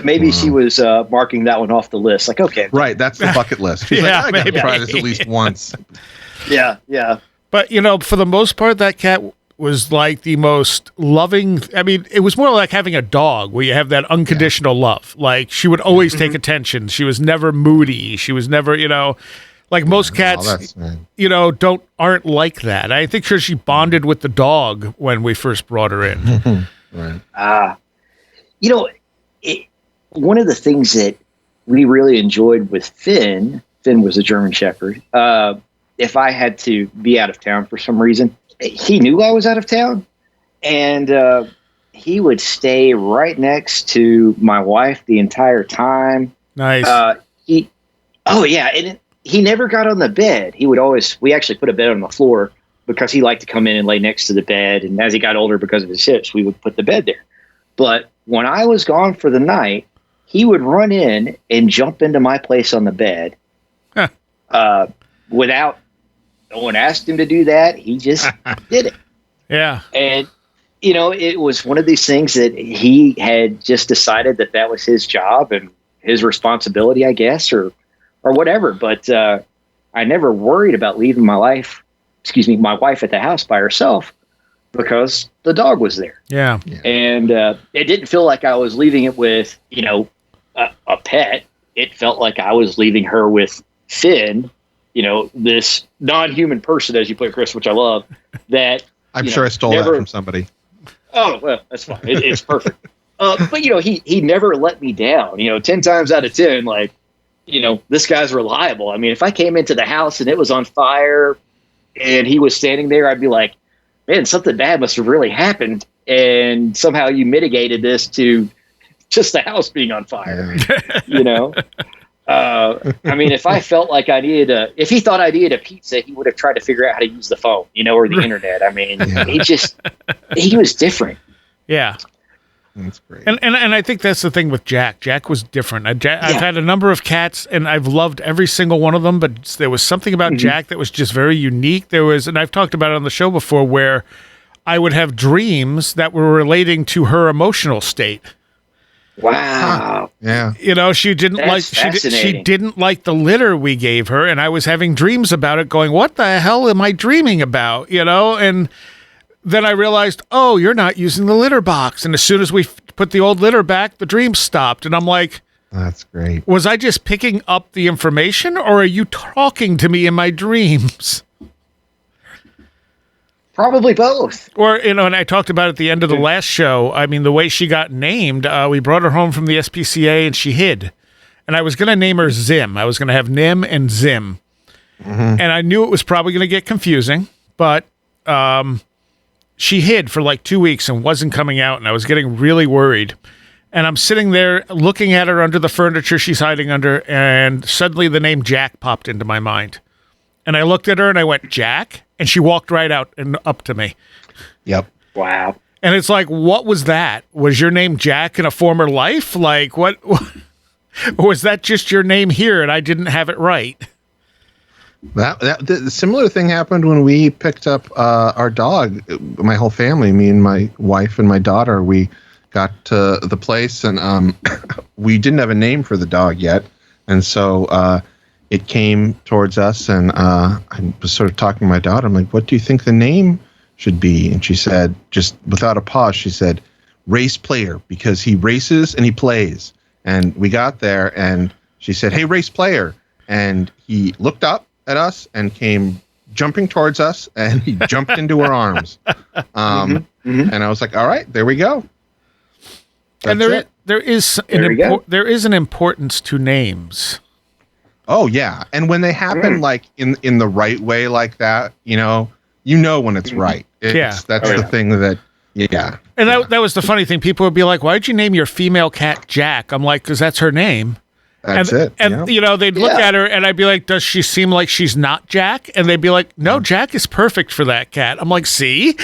Maybe she was marking that one off the list. Like, okay. Right, that's the bucket list. She's like, I got to try this at least once. Yeah. But, you know, for the most part, that cat was like the most loving. I mean, it was more like having a dog where you have that unconditional love. Like, she would always take attention. She was never moody. She was never, you know, like most cats, you know, aren't like that. I think she bonded with the dog when we first brought her in. Right. You know, one of the things that we really enjoyed with Finn was a German Shepherd. If I had to be out of town for some reason, he knew I was out of town, and he would stay right next to my wife the entire time. Nice. And he never got on the bed. We actually put a bed on the floor because he liked to come in and lay next to the bed. And as he got older, because of his hips, we would put the bed there. But when I was gone for the night, he would run in and jump into my place on the bed without. No one asked him to do that. He just did it. Yeah. And it was one of these things that he had just decided that was his job and his responsibility, I guess, or whatever. But I never worried about leaving my wife at the house by herself because the dog was there. Yeah. And it didn't feel like I was leaving it with, a pet. It felt like I was leaving her with Finn, this non-human person, as you put it, Chris, which I love, that I'm sure I stole that from somebody. Oh, well, that's fine. It's perfect. But he never let me down. 10 times out of 10, like, this guy's reliable. I mean, if I came into the house and it was on fire and he was standing there, I'd be like, man, something bad must have really happened. And somehow you mitigated this to just the house being on fire, I mean, if I felt like if he thought I needed a pizza, he would have tried to figure out how to use the phone, or the internet. I mean, he was different. Yeah. That's great. And I think that's the thing with Jack. Jack was different. I've had a number of cats, and I've loved every single one of them, but there was something about Jack that was just very unique. And I've talked about it on the show before, where I would have dreams that were relating to her emotional state. Wow. Yeah. She didn't That's she didn't like the litter we gave her, and I was having dreams about it going, what the hell am I dreaming about? And then I realized, oh, you're not using the litter box. And as soon as we put the old litter back, the dream stopped. And I'm like, that's great. Was I just picking up the information, or are you talking to me in my dreams? Probably both. Or, and I talked about at the end of the last show, I mean, the way she got named, we brought her home from the SPCA and she hid. And I was going to name her Zim. I was going to have Nim and Zim. And I knew it was probably going to get confusing, but she hid for like 2 weeks and wasn't coming out, and I was getting really worried. And I'm sitting there looking at her under the furniture she's hiding under, and suddenly the name Jack popped into my mind. And I looked at her and I went, Jack? And she walked right out and up to me. Yep. Wow. And it's like, what was that? Was your name Jack in a former life? Like, what? Or was that just your name here and I didn't have it right? The similar thing happened when we picked up our dog. My whole family, me and my wife and my daughter, we got to the place, and we didn't have a name for the dog yet. And so it came towards us, and I was sort of talking to my daughter. I'm like, what do you think the name should be? And she said, just without a pause, she said, Race Player, because he races and he plays. And we got there, and she said, hey, Race Player. And he looked up at us and came jumping towards us, and he jumped into her arms. And I was like, all right, there we go. And there is an importance to names. Oh yeah, and when they happen like in the right way like that, you know when it's right. That's the thing that And that was the funny thing. People would be like, "Why'd you name your female cat Jack?" I'm like, "Because that's her name." That's it. And they'd look at her, and I'd be like, "Does she seem like she's not Jack?" And they'd be like, "No, Jack is perfect for that cat." I'm like, "See."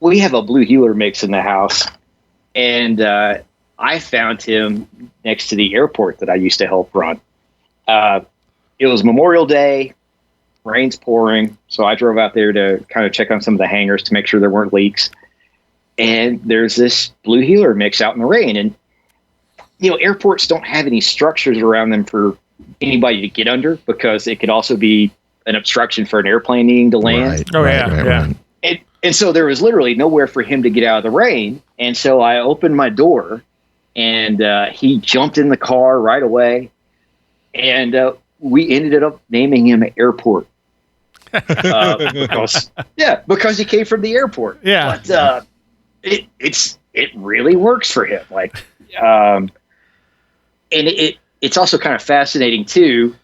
We have a blue heeler mix in the house, and I found him next to the airport that I used to help run. It was Memorial Day, rain's pouring, so I drove out there to kind of check on some of the hangars to make sure there weren't leaks. And there's this blue heeler mix out in the rain, and airports don't have any structures around them for anybody to get under, because it could also be an obstruction for an airplane needing to land. Right. And so there was literally nowhere for him to get out of the rain. And so I opened my door, and he jumped in the car right away. And we ended up naming him Airport. Because he came from the airport. Yeah. But it really works for him. Like, and it's also kind of fascinating too.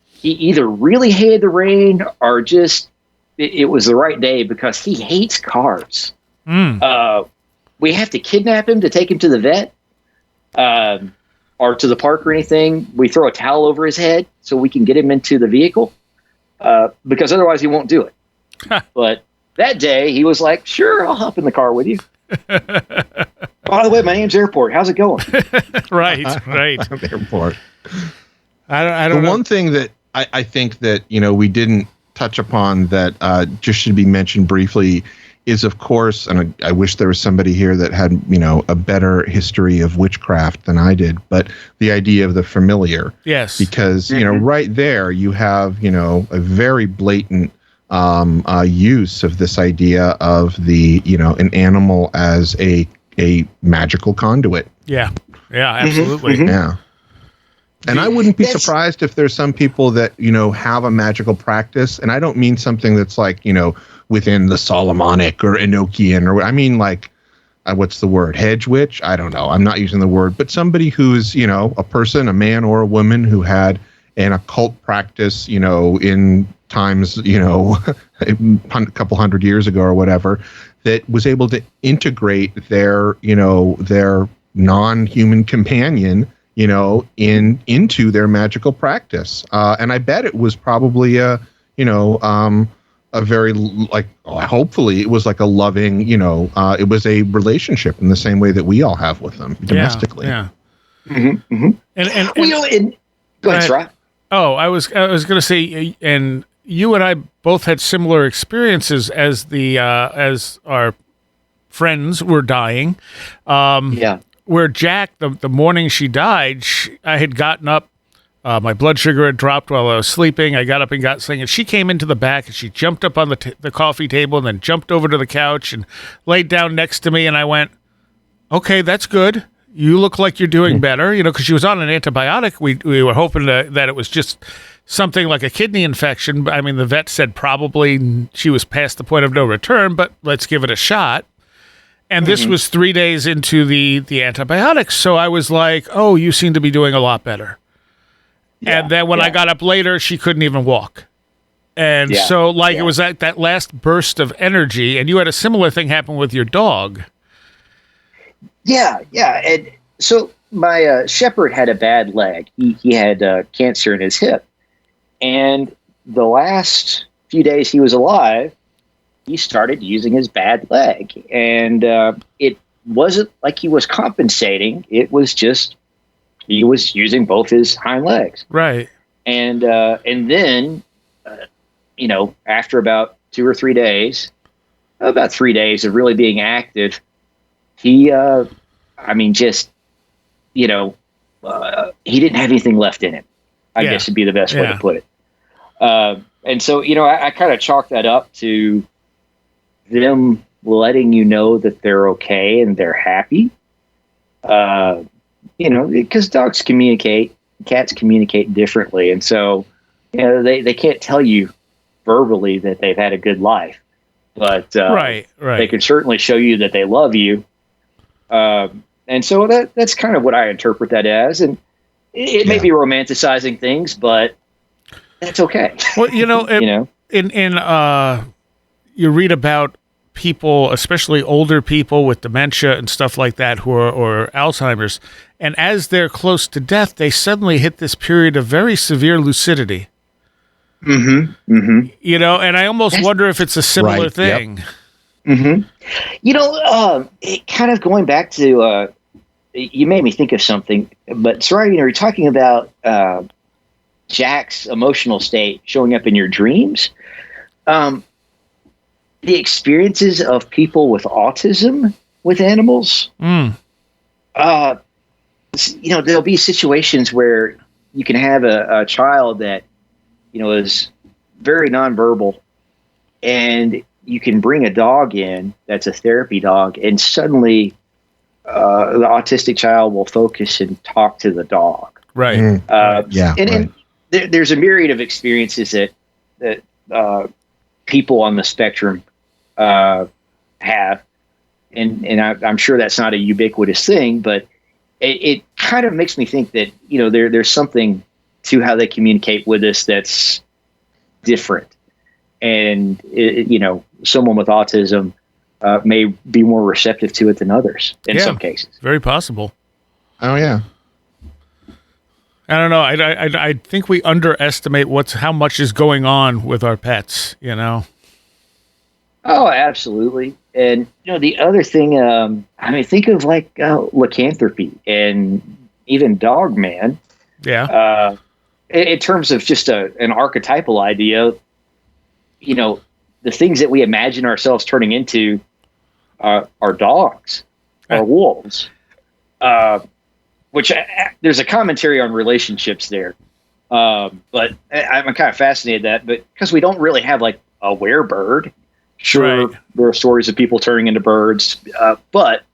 He either really hated the rain or just it was the right day, because he hates cars. We have to kidnap him to take him to the vet, or to the park or anything. We throw a towel over his head so we can get him into the vehicle, because otherwise he won't do it. But that day he was like, "Sure, I'll hop in the car with you." By the way, my name's Airport. How's it going? Right. Airport. I don't know. One thing that I think that we didn't touch upon that just should be mentioned briefly is, of course, and I wish there was somebody here that had, a better history of witchcraft than I did, but the idea of the familiar. Yes. Because, right there you have, a very blatant use of this idea of the, an animal as a magical conduit. Yeah. Yeah, absolutely. Yeah. And I wouldn't be surprised if there's some people that, have a magical practice. And I don't mean something that's like, within the Solomonic or Enochian, or I mean like, what's the word? Hedge witch? I don't know. I'm not using the word, but somebody who's, a person, a man or a woman who had an occult practice, in times, a couple hundred years ago or whatever, that was able to integrate their, their non-human companion, into their magical practice. And I bet it was probably a very, like, hopefully it was like a loving, it was a relationship in the same way that we all have with them domestically. Yeah. And go ahead, Scott. Oh, I was going to say, and you and I both had similar experiences as as our friends were dying. Where Jack, the morning she died, I had gotten up. My blood sugar had dropped while I was sleeping. I got up and got something, and she came into the back, and she jumped up on the coffee table and then jumped over to the couch and laid down next to me, and I went, okay, that's good. You look like you're doing better, because she was on an antibiotic. We were hoping that it was just something like a kidney infection. I mean, the vet said probably she was past the point of no return, but let's give it a shot. And this was 3 days into the antibiotics. So I was like, oh, you seem to be doing a lot better. Yeah, and then when I got up later, she couldn't even walk. And it was that last burst of energy. And you had a similar thing happen with your dog. Yeah. And so my shepherd had a bad leg. He had cancer in his hip. And the last few days he was alive, he started using his bad leg. And it wasn't like he was compensating. It was just he was using both his hind legs. Right. And then, after about 2 or 3 days, about 3 days of really being active, he, he didn't have anything left in him, I guess would be the best way to put it. And so, I kind of chalk that up to them letting you know that they're okay and they're happy. Because dogs communicate, cats communicate differently. And so, they can't tell you verbally that they've had a good life, but right. They can certainly show you that they love you. And so that's kind of what I interpret that as. And it may be romanticizing things, but that's okay. Well, you read about people, especially older people with dementia and stuff like that, or Alzheimer's, and as they're close to death, they suddenly hit this period of very severe lucidity. And I almost wonder if it's a similar thing. Yep. It kind of going back to, you made me think of something, but sorry, you're talking about Jack's emotional state showing up in your dreams. The experiences of people with autism with animals, there'll be situations where you can have a child that, is very nonverbal, and you can bring a dog in that's a therapy dog, and suddenly the autistic child will focus and talk to the dog. Right. And there's a myriad of experiences that people on the spectrum have, and I'm sure that's not a ubiquitous thing, but it kind of makes me think that there's something to how they communicate with us that's different, and someone with autism may be more receptive to it than others in some cases. Very possible. Oh yeah. I don't know. I think we underestimate how much is going on with our pets. Oh, absolutely. And the other thing, think of like lycanthropy and even Dog Man. Yeah. In terms of just an archetypal idea, the things that we imagine ourselves turning into are dogs or wolves. There's a commentary on relationships there. But I'm kind of fascinated that, but because we don't really have like a werebird. Sure, right. There are stories of people turning into birds, but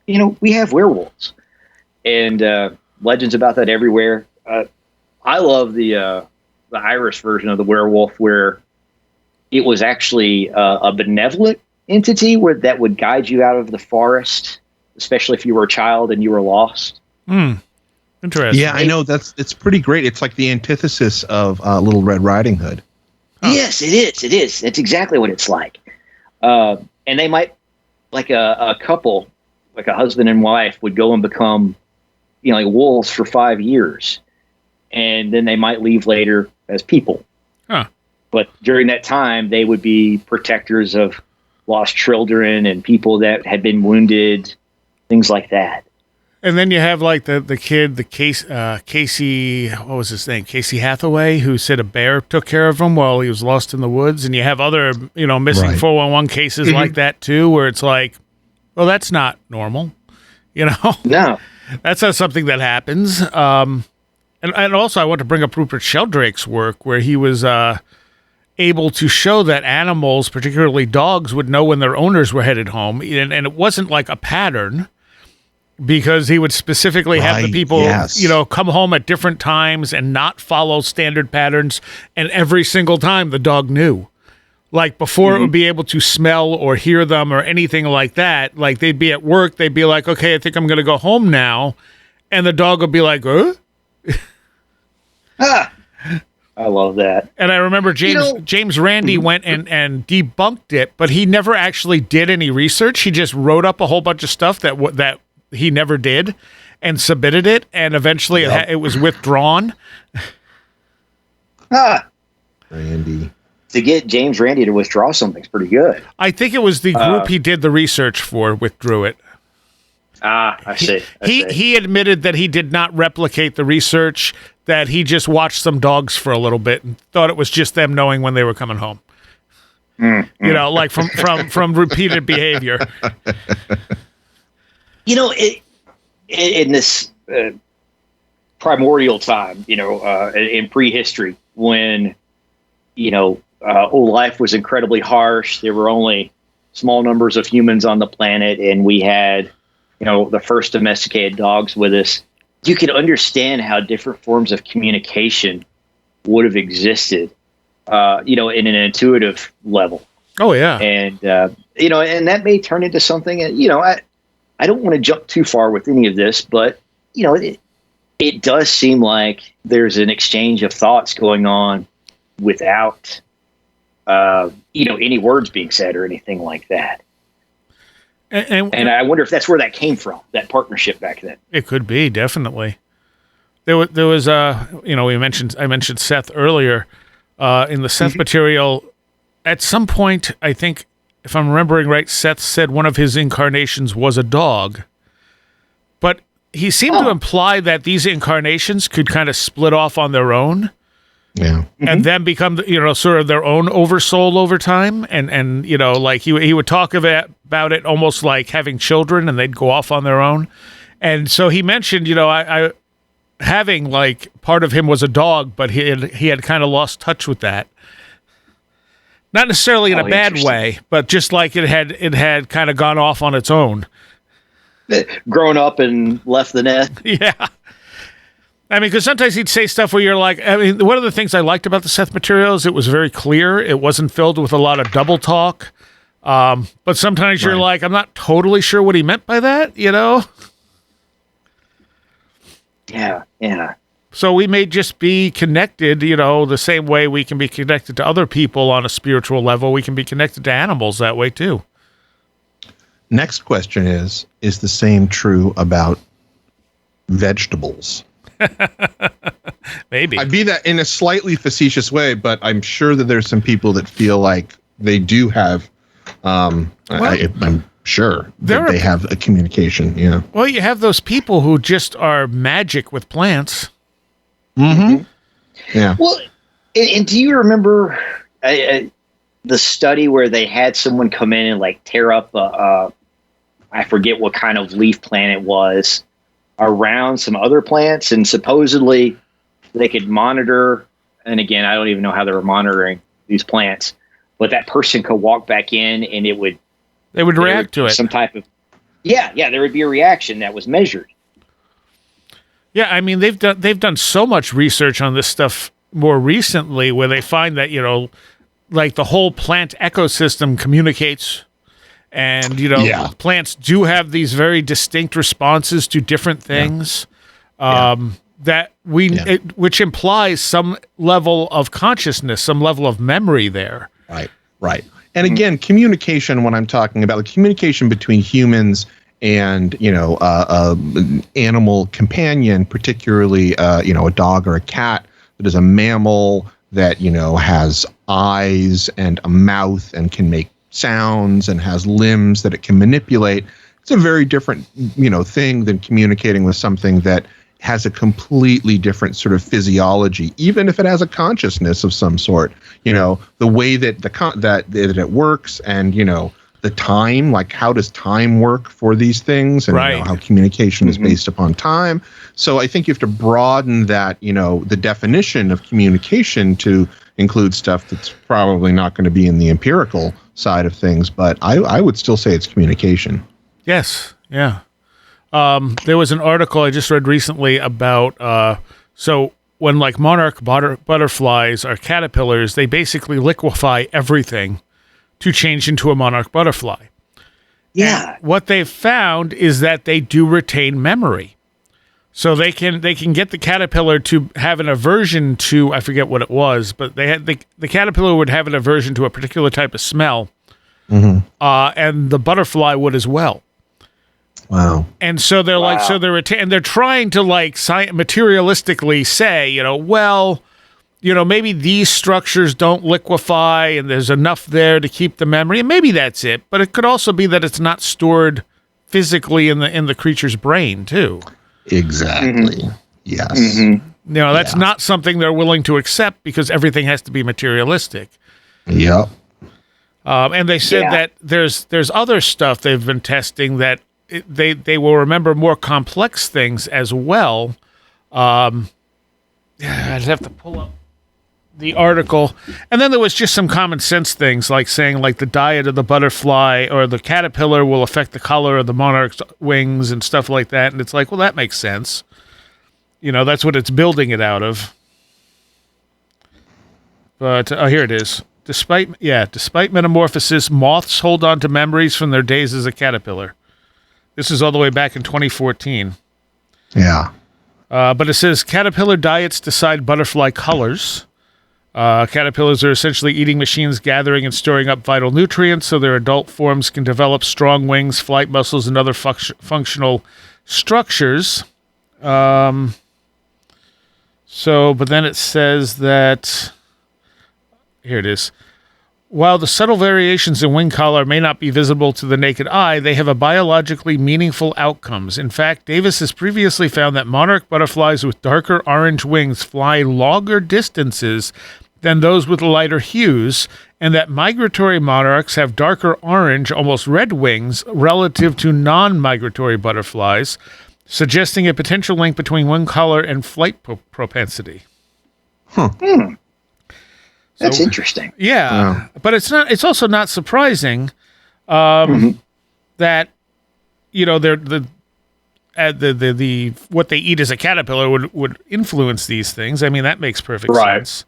we have werewolves and legends about that everywhere. I love the Irish version of the werewolf, where it was actually a benevolent entity that would guide you out of the forest, especially if you were a child and you were lost. Interesting. Yeah, I know it's pretty great. It's like the antithesis of Little Red Riding Hood. Oh. Yes, it is. It is. It's exactly what it's like. And they might, like a couple, like a husband and wife, would go and become, like wolves for 5 years, and then they might leave later as people. Huh. But during that time, they would be protectors of lost children and people that had been wounded, things like that. And then you have like the kid, Casey, what was his name? Casey Hathaway, who said a bear took care of him while he was lost in the woods. And you have other, missing 411 cases like that too, where it's like, well, that's not normal, No. That's not something that happens. And also I want to bring up Rupert Sheldrake's work, where he was able to show that animals, particularly dogs, would know when their owners were headed home. And it wasn't like a pattern, because he would specifically have the people, come home at different times and not follow standard patterns. And every single time the dog knew. Like before it would be able to smell or hear them or anything like that. Like they'd be at work. They'd be like, okay, I think I'm going to go home now. And the dog would be like, I love that. And I remember James Randi went and debunked it, but he never actually did any research. He just wrote up a whole bunch of stuff that he never did and submitted it, and eventually it was withdrawn. Randi. To get James Randi to withdraw something's pretty good. I think it was the group he did the research for withdrew it. I see. He admitted that he did not replicate the research, that he just watched some dogs for a little bit and thought it was just them knowing when they were coming home. Like from repeated behavior. In this primordial time, in prehistory, when, life was incredibly harsh, there were only small numbers of humans on the planet, and we had, the first domesticated dogs with us, you could understand how different forms of communication would have existed, in an intuitive level. Oh, yeah. And, and that may turn into something, I don't want to jump too far with any of this, but, it does seem like there's an exchange of thoughts going on without, any words being said or anything like that. And I wonder if that's where that came from, that partnership back then. It could be, definitely. There was I mentioned Seth earlier, in the Seth material. At some point, I think, if I'm remembering right, Seth said one of his incarnations was a dog. But he seemed to imply that these incarnations could kind of split off on their own. Yeah. And then become, sort of their own oversoul over time. And like he would talk about it almost like having children, and they'd go off on their own. And so he mentioned, I having like part of him was a dog, but he had kind of lost touch with that. Not necessarily in a bad way, but just like it had kind of gone off on its own. Grown up and left the nest. Yeah. I mean, because sometimes he'd say stuff where you're like, one of the things I liked about the Seth materials, it was very clear. It wasn't filled with a lot of double talk. But sometimes you're like, I'm not totally sure what he meant by that, Yeah. So we may just be connected, the same way we can be connected to other people on a spiritual level. We can be connected to animals that way too. Next question is the same true about vegetables? Maybe. I mean that in a slightly facetious way, but I'm sure that there's some people that feel like they do have, I'm sure that they have a communication. Yeah. Well, you have those people who just are magic with plants. Mm-hmm. Yeah. Well, and do you remember the study where they had someone come in and like tear up I forget what kind of leaf plant it was around some other plants, and supposedly they could monitor. And again, I don't even know how they were monitoring these plants, but that person could walk back in and they would react to it. Some type of there would be a reaction that was measured. Yeah, I mean they've done so much research on this stuff more recently, where they find that like the whole plant ecosystem communicates, and plants do have these very distinct responses to different things. That which implies some level of consciousness, some level of memory there. Right. And again, communication, when I'm talking about the communication between humans and, animal companion, particularly, a dog or a cat that is a mammal that, has eyes and a mouth and can make sounds and has limbs that it can manipulate. It's a very different, thing than communicating with something that has a completely different sort of physiology, even if it has a consciousness of some sort. The way that that it works, and the time, like how does time work for these things, and how communication is based upon time. So I think you have to broaden that, the definition of communication to include stuff that's probably not going to be in the empirical side of things, but I would still say it's communication. Yes. Yeah. There was an article I just read recently about, so when like monarch butterflies are caterpillars, they basically liquefy everything to change into a monarch butterfly. Yeah. And what they've found is that they do retain memory. So they can get the caterpillar to have an aversion to, I forget what it was, but they had the caterpillar would have an aversion to a particular type of smell. Mm-hmm. And the butterfly would as well. Wow. And so they're like, and they're trying to like materialistically say, maybe these structures don't liquefy and there's enough there to keep the memory. And maybe that's it. But it could also be that it's not stored physically in the creature's brain too. Exactly. Mm-hmm. Yes. Mm-hmm. That's not something they're willing to accept because everything has to be materialistic. Yep. And they said that there's other stuff they've been testing that they will remember more complex things as well. I'd have to pull up the article. And then there was just some common sense things like saying like the diet of the butterfly or the caterpillar will affect the color of the monarch's wings and stuff like that. And it's like, well, that makes sense. That's what it's building it out of. But here it is. Despite metamorphosis, moths hold on to memories from their days as a caterpillar. This is all the way back in 2014. Yeah. But it says caterpillar diets decide butterfly colors. Caterpillars are essentially eating machines gathering and storing up vital nutrients so their adult forms can develop strong wings, flight muscles, and other functional structures. But then it says that... Here it is. While the subtle variations in wing color may not be visible to the naked eye, they have a biologically meaningful outcomes. In fact, Davis has previously found that monarch butterflies with darker orange wings fly longer distances than those with lighter hues, and that migratory monarchs have darker orange, almost red wings relative to non-migratory butterflies, suggesting a potential link between wing color and flight propensity. That's interesting. Yeah, but it's also not surprising that they're the what they eat as a caterpillar would influence these things. I mean, that makes perfect sense.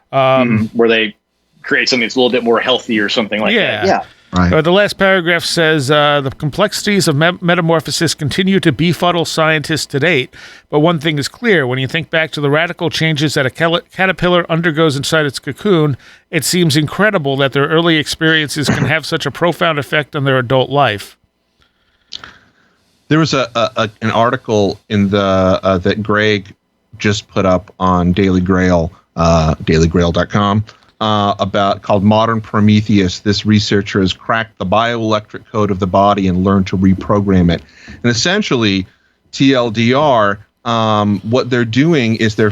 Where they create something that's a little bit more healthy or something like that. Yeah. Right. The last paragraph says the complexities of metamorphosis continue to befuddle scientists to date, but one thing is clear. When you think back to the radical changes that a caterpillar undergoes inside its cocoon, it seems incredible that their early experiences can have such a profound effect on their adult life. There was an article in the that Greg just put up on Daily Grail, dailygrail.com, called Modern Prometheus. This researcher has cracked the bioelectric code of the body and learned to reprogram it. And essentially, TLDR, what they're doing is they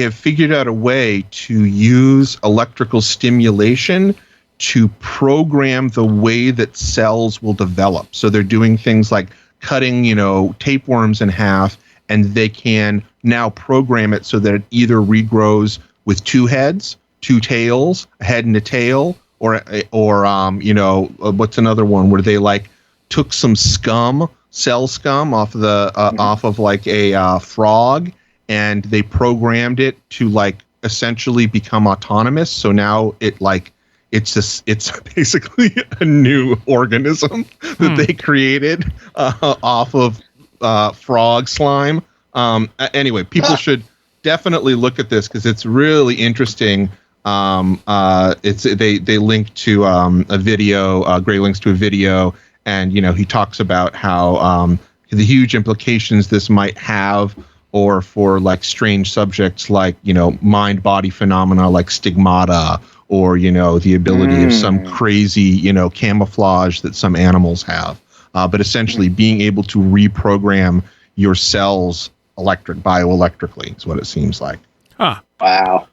have figured out a way to use electrical stimulation to program the way that cells will develop. So they're doing things like cutting, tapeworms in half, and they can now program it so that it either regrows with 2 heads, 2 tails, a head and a tail, or what's another one where they like took some cell scum off of like a frog, and they programmed it to like essentially become autonomous. So now it's basically a new organism that they created off of frog slime. Anyway, people should definitely look at this because it's really interesting. They link to a video. Gray links to a video, and he talks about how the huge implications this might have, or for like strange subjects like mind-body phenomena like stigmata, or the ability of some crazy camouflage that some animals have. But essentially, being able to reprogram your cells bioelectrically is what it seems like. Huh. Wow.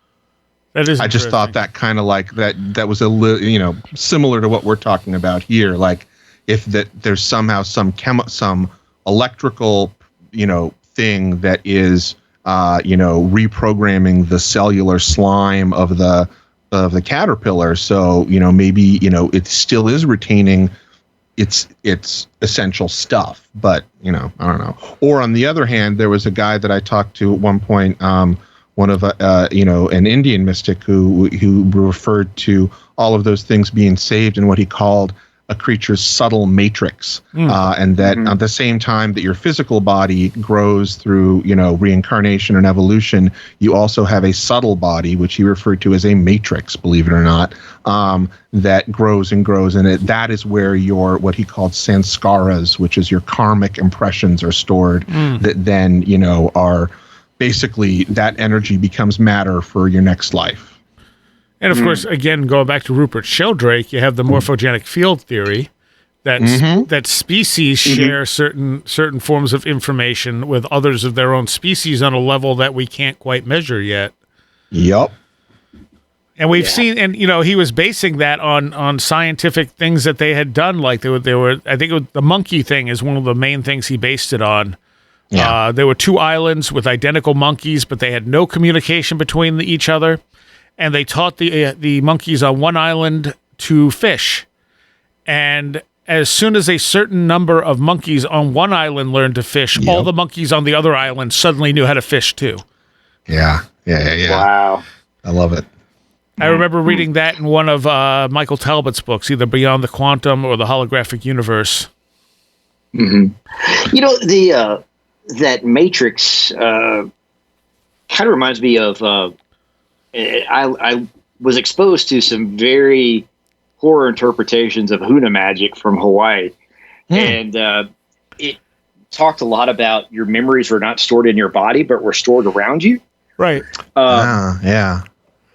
That is. I just thought that kind of like that was similar to what we're talking about here. Like if there's somehow some electrical thing that is reprogramming the cellular slime of the caterpillar, so maybe it still is retaining its essential stuff, but I don't know. Or on the other hand, there was a guy that I talked to at one point, one of an Indian mystic who referred to all of those things being saved in what he called a creature's subtle matrix, and that at the same time that your physical body grows through reincarnation and evolution, you also have a subtle body, which he referred to as a matrix, believe it or not, that grows and grows, and that is where your what he called sanskaras, which is your karmic impressions, are stored. That then are basically that energy becomes matter for your next life. And of course, again, going back to Rupert Sheldrake, you have the morphogenic field theory that species share certain forms of information with others of their own species on a level that we can't quite measure yet. Yep. And we've seen, and he was basing that on scientific things that they had done. Like they were. I think the monkey thing is one of the main things he based it on. Yeah. There were 2 islands with identical monkeys, but they had no communication between each other. And they taught the monkeys on one island to fish. And as soon as a certain number of monkeys on one island learned to fish, all the monkeys on the other island suddenly knew how to fish too. Yeah. Wow. I love it. I remember reading that in one of Michael Talbot's books, either Beyond the Quantum or The Holographic Universe. Mm-hmm. That Matrix kind of reminds me of... I was exposed to some very horror interpretations of Huna magic from Hawaii. And it talked a lot about your memories were not stored in your body, but were stored around you. Right. Yeah.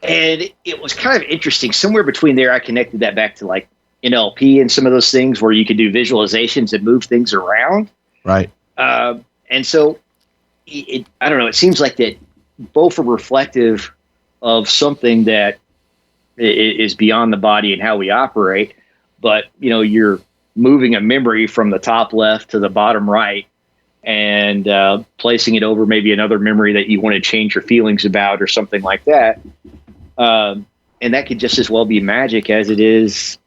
And it was kind of interesting. Somewhere between there, I connected that back to like NLP and some of those things where you could do visualizations and move things around. Right. And so I don't know. It seems like that both are reflective of something that is beyond the body and how we operate. But, you're moving a memory from the top left to the bottom right and placing it over maybe another memory that you want to change your feelings about or something like that. And that could just as well be magic as it is,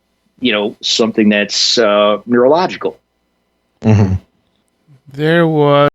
something that's neurological. There was